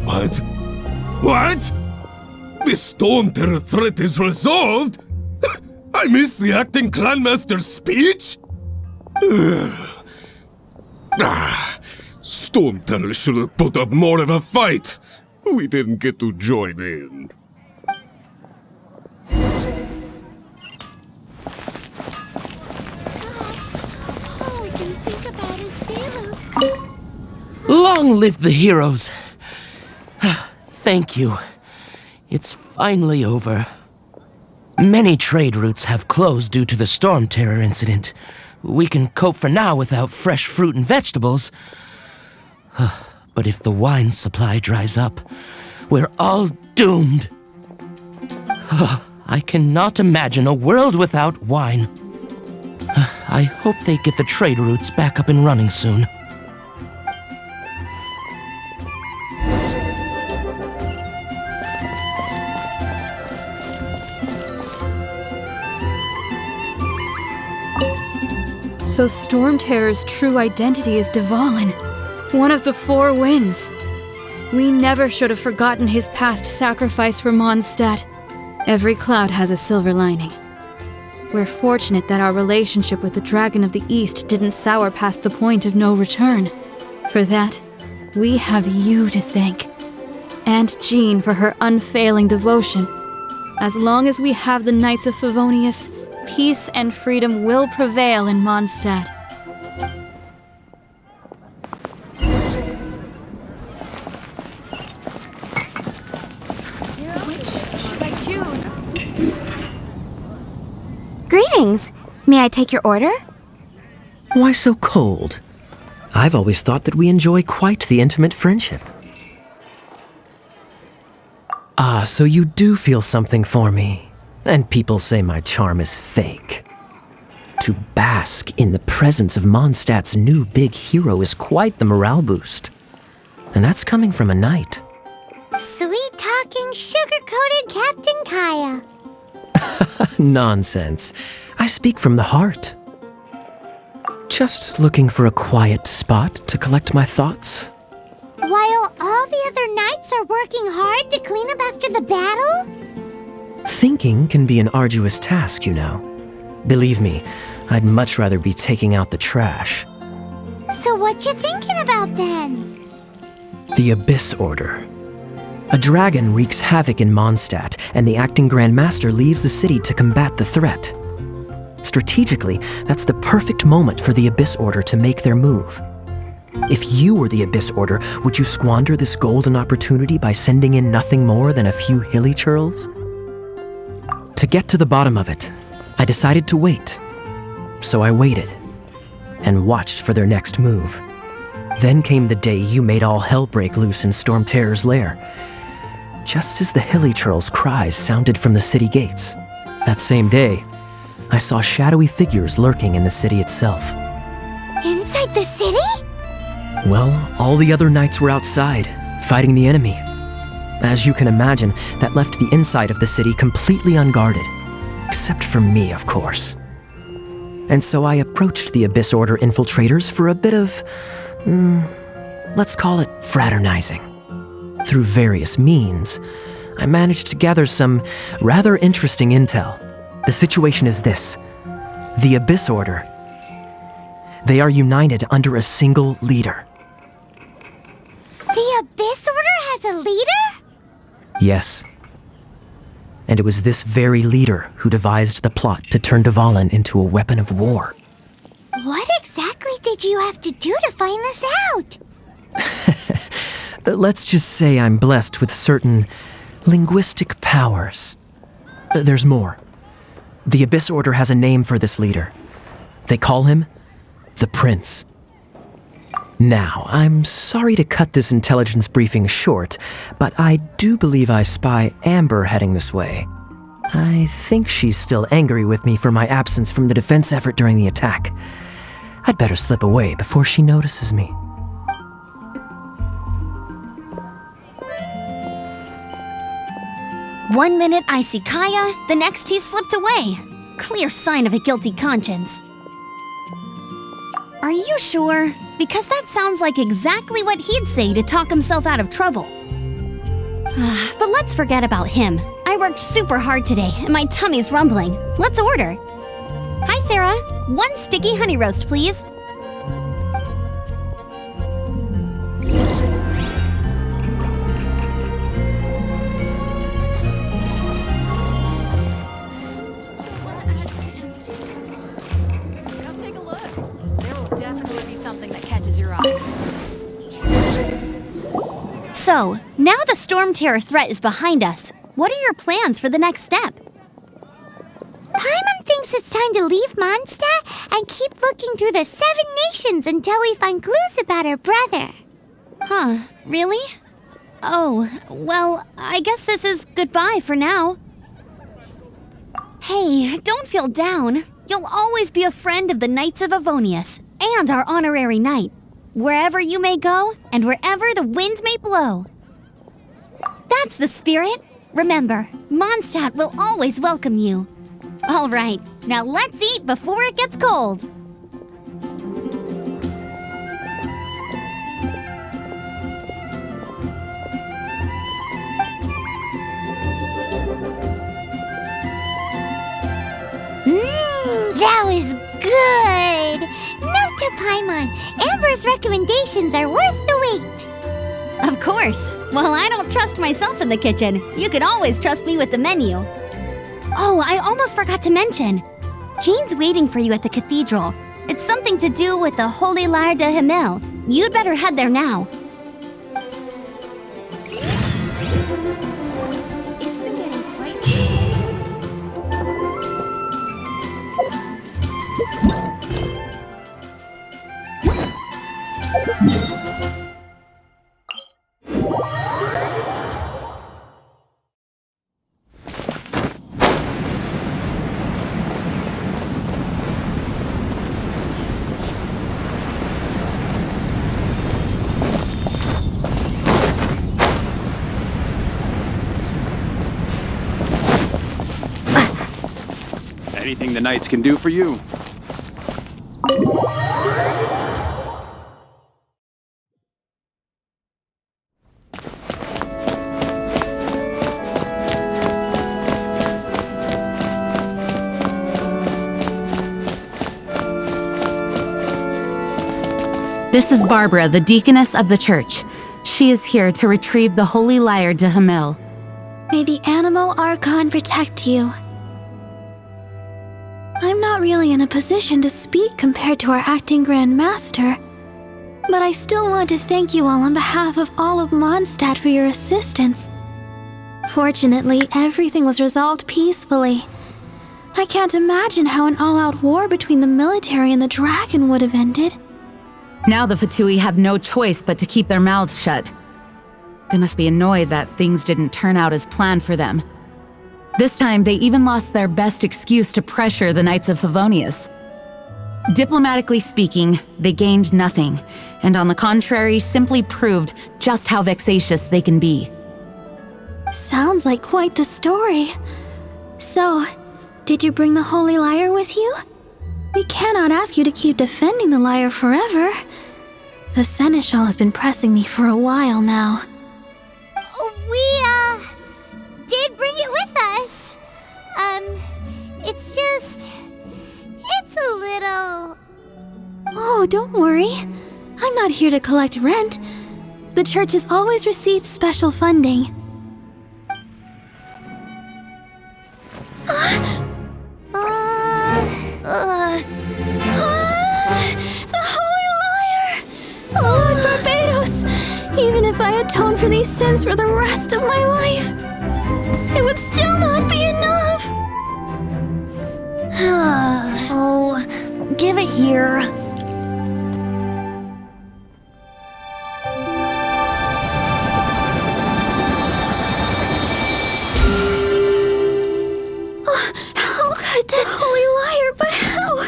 What? What? The Storm Terror threat is resolved? I missed the acting clanmaster's speech? Storm Terror should have put up more of a fight. We didn't get to join in. All I can think about is Diluc. Long live the heroes. Thank you. It's finally over. Many trade routes have closed due to the storm terror incident. We can cope for now without fresh fruit and vegetables. But if the wine supply dries up, we're all doomed. I cannot imagine a world without wine. I hope they get the trade routes back up and running soon. So Storm Terror's true identity is Dvalin, one of the four winds. We never should have forgotten his past sacrifice for Mondstadt. Every cloud has a silver lining. We're fortunate that our relationship with the Dragon of the East didn't sour past the point of no return. For that, we have you to thank. And Jean for her unfailing devotion. As long as we have the Knights of Favonius, peace and freedom will prevail in Mondstadt. Which should I choose? Greetings. May I take your order? Why so cold? I've always thought that we enjoy quite the intimate friendship. Ah, so you do feel something for me. And people say my charm is fake. To bask in the presence of Mondstadt's new big hero is quite the morale boost. And that's coming from a knight. Sweet-talking, sugar-coated Captain Kaya. Nonsense. I speak from the heart. Just looking for a quiet spot to collect my thoughts. While all the other knights are working hard to clean up after the battle? Thinking can be an arduous task, you know. Believe me, I'd much rather be taking out the trash. So what you thinking about then? The Abyss Order. A dragon wreaks havoc in Mondstadt, and the acting Grand Master leaves the city to combat the threat. Strategically, that's the perfect moment for the Abyss Order to make their move. If you were the Abyss Order, would you squander this golden opportunity by sending in nothing more than a few hilly churls? To get to the bottom of it, I decided to wait. So I waited, and watched for their next move. Then came the day you made all hell break loose in Storm Terror's lair. Just as the hilly churls' cries sounded from the city gates. That same day, I saw shadowy figures lurking in the city itself. Inside the city? Well, all the other knights were outside, fighting the enemy. As you can imagine, that left the inside of the city completely unguarded. Except for me, of course. And so I approached the Abyss Order infiltrators for a bit of, let's call it fraternizing. Through various means, I managed to gather some rather interesting intel. The situation is this. The Abyss Order. They are united under a single leader. The Abyss Order has a leader? Yes. And it was this very leader who devised the plot to turn Dvalin into a weapon of war. What exactly did you have to do to find this out? Let's just say I'm blessed with certain linguistic powers. There's more. The Abyss Order has a name for this leader. They call him the Prince. Now, I'm sorry to cut this intelligence briefing short, but I do believe I spy Amber heading this way. I think she's still angry with me for my absence from the defense effort during the attack. I'd better slip away before she notices me. One minute I see Kaya, the next he slipped away. Clear sign of a guilty conscience. Are you sure? Because that sounds like exactly what he'd say to talk himself out of trouble. But let's forget about him. I worked super hard today, and my tummy's rumbling. Let's order. Hi, Sarah. 1 sticky honey roast, please. Come take a look. There will definitely be something that catches your eye. So, now the Storm Terror threat is behind us. What are your plans for the next step? Paimon thinks it's time to leave Mondstadt and keep looking through the 7 nations until we find clues about her brother. Huh, really? Oh, well, I guess this is goodbye for now. Hey, don't feel down. You'll always be a friend of the Knights of Avonius and our honorary knight, wherever you may go and wherever the wind may blow. That's the spirit. Remember, Mondstadt will always welcome you. All right, now let's eat before it gets cold. That was good! Note to Paimon, Amber's recommendations are worth the wait. Of course. Well, I don't trust myself in the kitchen. You could always trust me with the menu. Oh, I almost forgot to mention. Jean's waiting for you at the cathedral. It's something to do with the Holy Lyre de Himmel. You'd better head there now. It's been getting quite... Anything the Knights can do for you. This is Barbara, the deaconess of the church. She is here to retrieve the Holy Lyre de Himmel. May the animal Archon protect you. I'm not really in a position to speak compared to our acting Grand Master, but I still want to thank you all on behalf of all of Mondstadt for your assistance. Fortunately, everything was resolved peacefully. I can't imagine how an all-out war between the military and the dragon would have ended. Now the Fatui have no choice but to keep their mouths shut. They must be annoyed that things didn't turn out as planned for them. This time, they even lost their best excuse to pressure the Knights of Favonius. Diplomatically speaking, they gained nothing, and on the contrary, simply proved just how vexatious they can be. Sounds like quite the story. So, did you bring the Holy Lyre with you? We cannot ask you to keep defending the lyre forever. The Seneschal has been pressing me for a while now. We, did bring it with us. It's a little... Oh, don't worry. I'm not here to collect rent. The church has always received special funding. The Holy Lyre! Lord Barbados! Even if I atone for these sins for the rest of my life, it would still not be enough! Oh, give it here. How could this Holy Lyre, but how?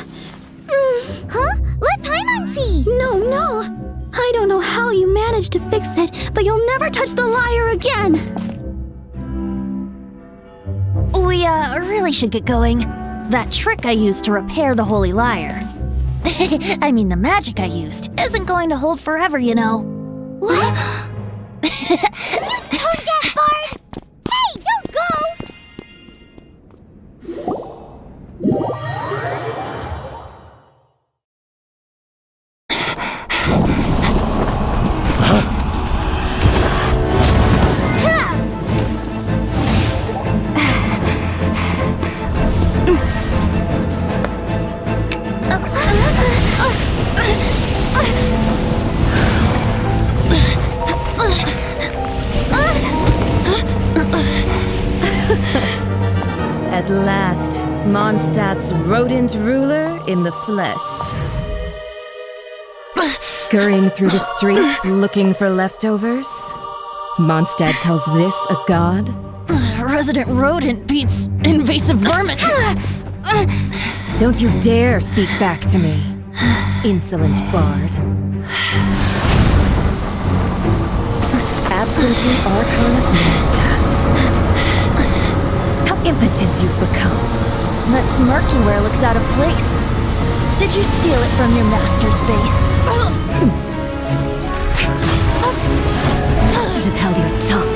Huh? Let Paimon see! No. I don't know how you managed to fix it, but you'll never touch the lyre again! We, really should get going. That trick I used to repair the Holy Lyre. I mean, the magic I used isn't going to hold forever, you know. What? You tone-deaf bard! Hey, don't go! At last, Mondstadt's rodent ruler in the flesh. Scurrying through the streets looking for leftovers? Mondstadt calls this a god? Resident rodent beats invasive vermin. Don't you dare speak back to me, insolent bard. Absentee Archon of Mondstadt. How impotent you've become. That smirky wear looks out of place. Did you steal it from your master's face? Should have held your tongue.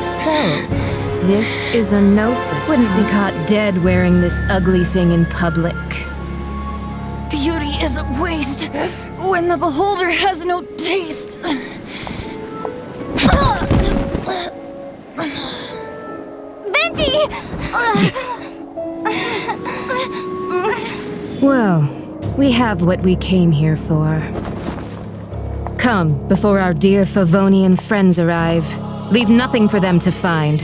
So, this is a gnosis. Wouldn't be caught dead wearing this ugly thing in public. Beauty is a waste when the beholder has no taste. Venti! Well, we have what we came here for. Come, before our dear Favonian friends arrive. Leave nothing for them to find.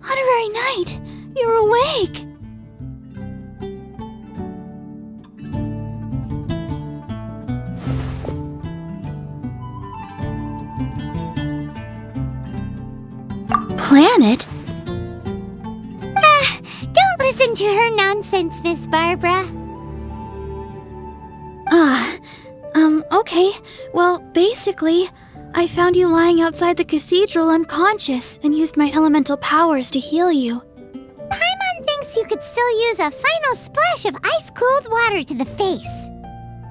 Honorary Knight, you're awake! Planet? Don't listen to her nonsense, Miss Barbara. Okay. Well, basically, I found you lying outside the cathedral unconscious and used my elemental powers to heal you. Paimon thinks you could still use a final splash of ice-cold water to the face.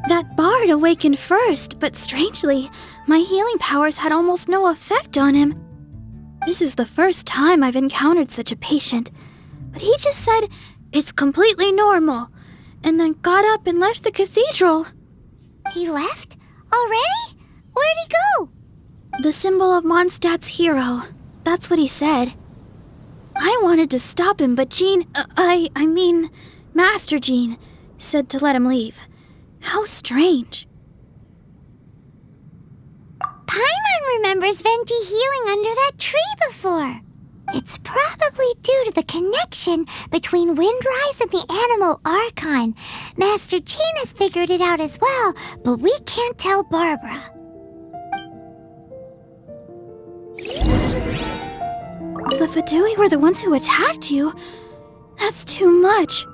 That bard awakened first, but strangely, my healing powers had almost no effect on him. This is the first time I've encountered such a patient, but he just said it's completely normal, and then got up and left the cathedral. He left? Already? Where'd he go? The symbol of Mondstadt's hero. That's what he said. I wanted to stop him, but Master Jean, said to let him leave. How strange. Paimon remembers Venti healing under that tree before. It's probably due to the connection between Windrise and the animal Archon. Master Jean has figured it out as well, but we can't tell Barbara. The Fadui were the ones who attacked you? That's too much.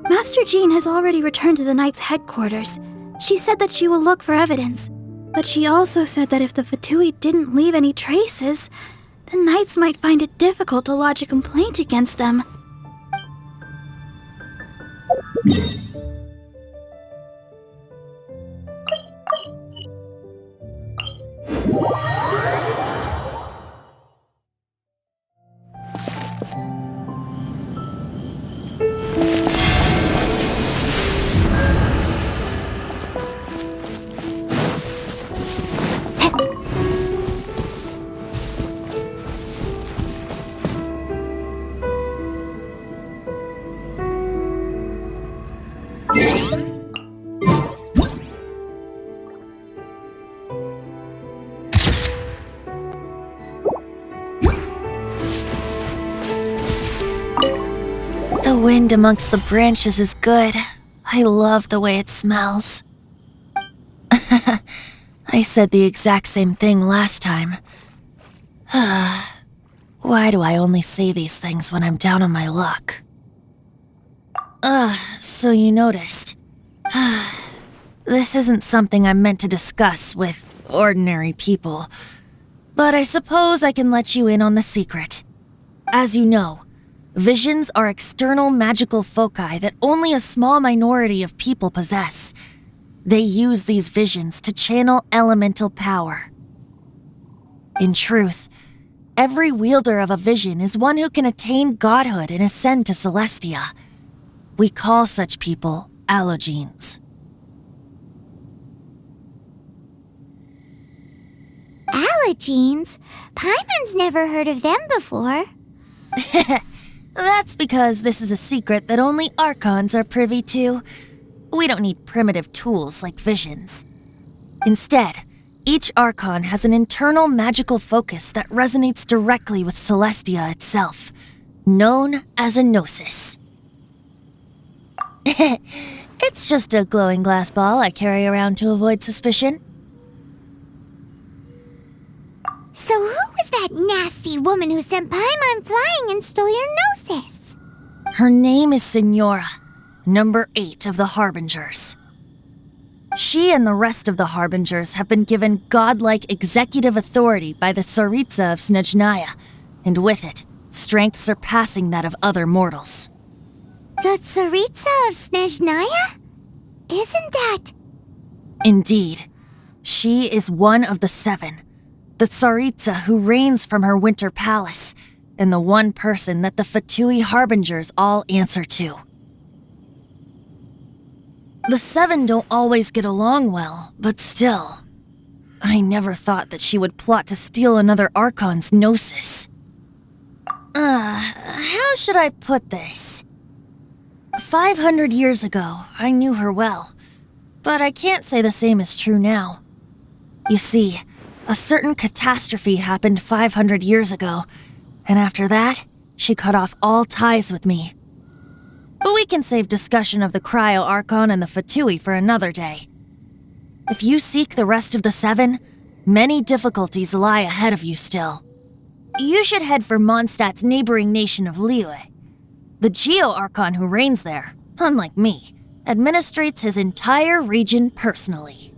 Master Jean has already returned to the Knight's headquarters. She said that she will look for evidence. But she also said that if the Fatui didn't leave any traces, the Knights might find it difficult to lodge a complaint against them. The wind amongst the branches is good. I love the way it smells. I said the exact same thing last time. Why do I only say these things when I'm down on my luck? So you noticed. This isn't something I'm meant to discuss with ordinary people. But I suppose I can let you in on the secret. As you know, visions are external magical foci that only a small minority of people possess. They use these visions to channel elemental power. In truth, every wielder of a vision is one who can attain godhood and ascend to Celestia. We call such people allogenes. the genes. Paimon's never heard of them before. That's because this is a secret that only Archons are privy to. We don't need primitive tools like visions. Instead, each Archon has an internal magical focus that resonates directly with Celestia itself, known as a gnosis. It's just a glowing glass ball I carry around to avoid suspicion. So who was that nasty woman who sent Paimon flying and stole your gnosis? Her name is Signora, number 8 of the Harbingers. She and the rest of the Harbingers have been given godlike executive authority by the Tsaritsa of Snezhnaya, and with it, strength surpassing that of other mortals. The Tsaritsa of Snezhnaya? Isn't that... Indeed. She is one of the 7, the Tsaritsa who reigns from her winter palace, and the one person that the Fatui Harbingers all answer to. The 7 don't always get along well, but still. I never thought that she would plot to steal another Archon's gnosis. How should I put this? 500 years ago, I knew her well, but I can't say the same is true now. You see, a certain catastrophe happened 500 years ago, and after that, she cut off all ties with me. But we can save discussion of the Cryo Archon and the Fatui for another day. If you seek the rest of the 7, many difficulties lie ahead of you still. You should head for Mondstadt's neighboring nation of Liyue. The Geo-Archon who reigns there, unlike me, administrates his entire region personally.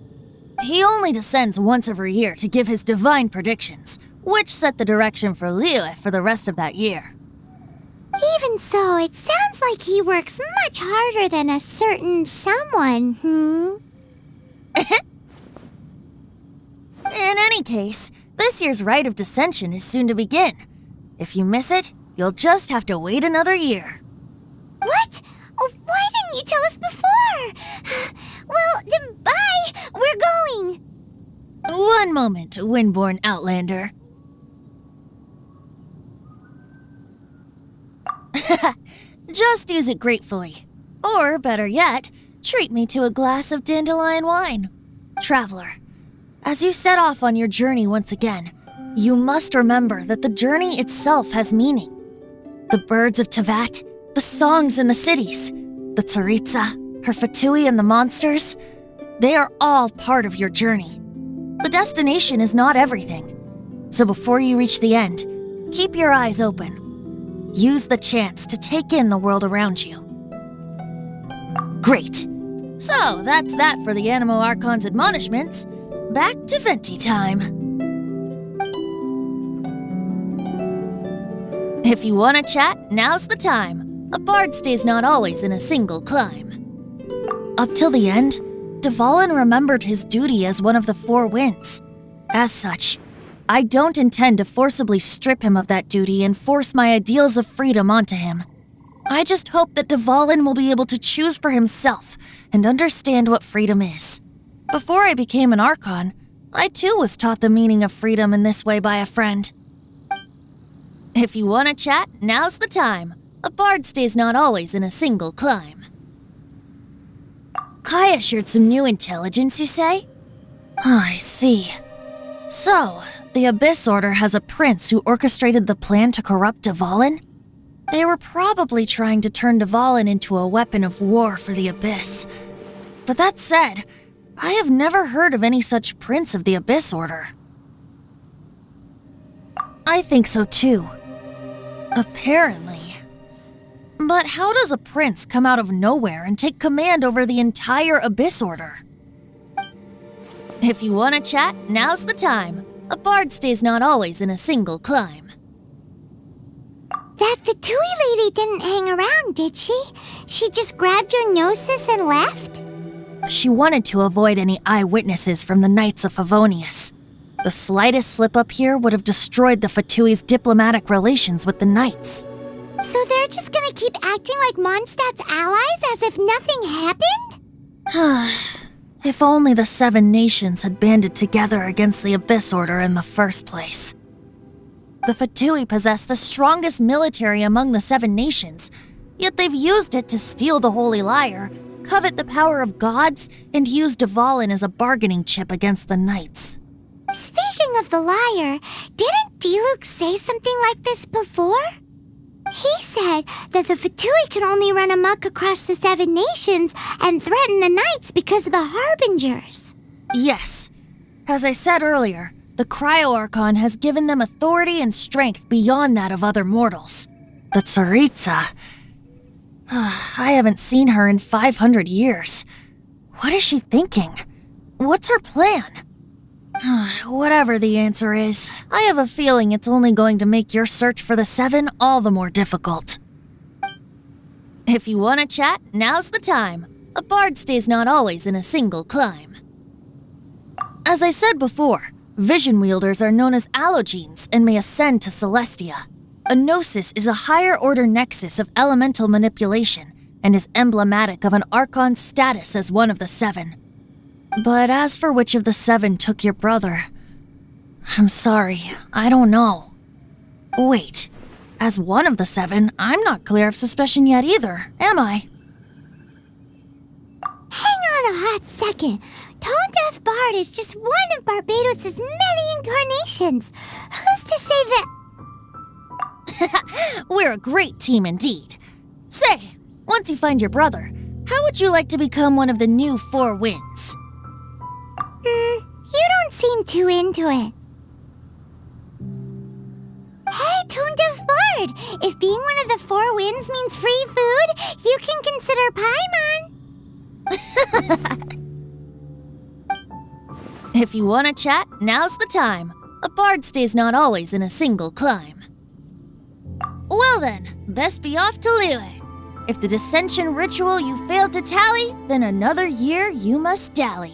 He only descends once every year to give his divine predictions, which set the direction for Liyue for the rest of that year. Even so, it sounds like he works much harder than a certain someone, In any case, this year's Rite of Descension is soon to begin. If you miss it, you'll just have to wait another year. What? Oh, why didn't you tell us before? Well, then bye! We're going! One moment, Windborn Outlander. Just use it gratefully. Or, better yet, treat me to a glass of dandelion wine. Traveler, as you set off on your journey once again, you must remember that the journey itself has meaning. The birds of Tevat, the songs in the cities, the Tsaritsa, her Fatui and the monsters, they are all part of your journey. The destination is not everything. So before you reach the end, keep your eyes open. Use the chance to take in the world around you. Great. So, that's that for the Animo Archon's admonishments. Back to Venti time. If you want to chat, now's the time. A bard stays not always in a single climb. Up till the end, Dvalin remembered his duty as one of the 4 winds. As such, I don't intend to forcibly strip him of that duty and force my ideals of freedom onto him. I just hope that Dvalin will be able to choose for himself and understand what freedom is. Before I became an Archon, I too was taught the meaning of freedom in this way by a friend. If you want to chat, now's the time. A bard stays not always in a single climb. Kaya shared some new intelligence, you say? Oh, I see. So, the Abyss Order has a prince who orchestrated the plan to corrupt Dvalin? They were probably trying to turn Dvalin into a weapon of war for the Abyss. But that said, I have never heard of any such prince of the Abyss Order. I think so too. Apparently. But how does a prince come out of nowhere and take command over the entire Abyss Order? If you want to chat, now's the time. A bard stays not always in a single climb. That Fatui lady didn't hang around, did she? She just grabbed your gnosis and left? She wanted to avoid any eyewitnesses from the Knights of Favonius. The slightest slip-up here would have destroyed the Fatui's diplomatic relations with the Knights. So they're just gonna keep acting like Mondstadt's allies as if nothing happened? If only the 7 nations had banded together against the Abyss Order in the first place. The Fatui possess the strongest military among the 7 nations, yet they've used it to steal the Holy Lyre, covet the power of gods, and use Dvalin as a bargaining chip against the Knights. Speaking of the lyre, didn't Diluc say something like this before? He said that the Fatui can only run amok across the 7 nations and threaten the Knights because of the Harbingers. Yes. As I said earlier, the Cryo-Archon has given them authority and strength beyond that of other mortals. The Tsaritsa... I haven't seen her in 500 years. What is she thinking? What's her plan? Whatever the answer is, I have a feeling it's only going to make your search for the 7 all the more difficult. If you want to chat, now's the time. A bard stays not always in a single climb. As I said before, vision wielders are known as allogenes and may ascend to Celestia. A gnosis is a higher-order nexus of elemental manipulation and is emblematic of an Archon's status as one of the 7. But as for which of the 7 took your brother, I'm sorry, I don't know. Wait, as one of the 7, I'm not clear of suspicion yet either, am I? Hang on a hot second. Tone Deaf Bard is just one of Barbados' many incarnations. Who's to say that... We're a great team indeed. Say, once you find your brother, how would you like to become one of the new 4 winds? You don't seem too into it. Hey, Tone Deaf Bard! If being one of the 4 winds means free food, you can consider Paimon. If you want to chat, now's the time. A bard stays not always in a single climb. Well then, best be off to Liyue. If the dissension ritual you failed to tally, then another year you must dally.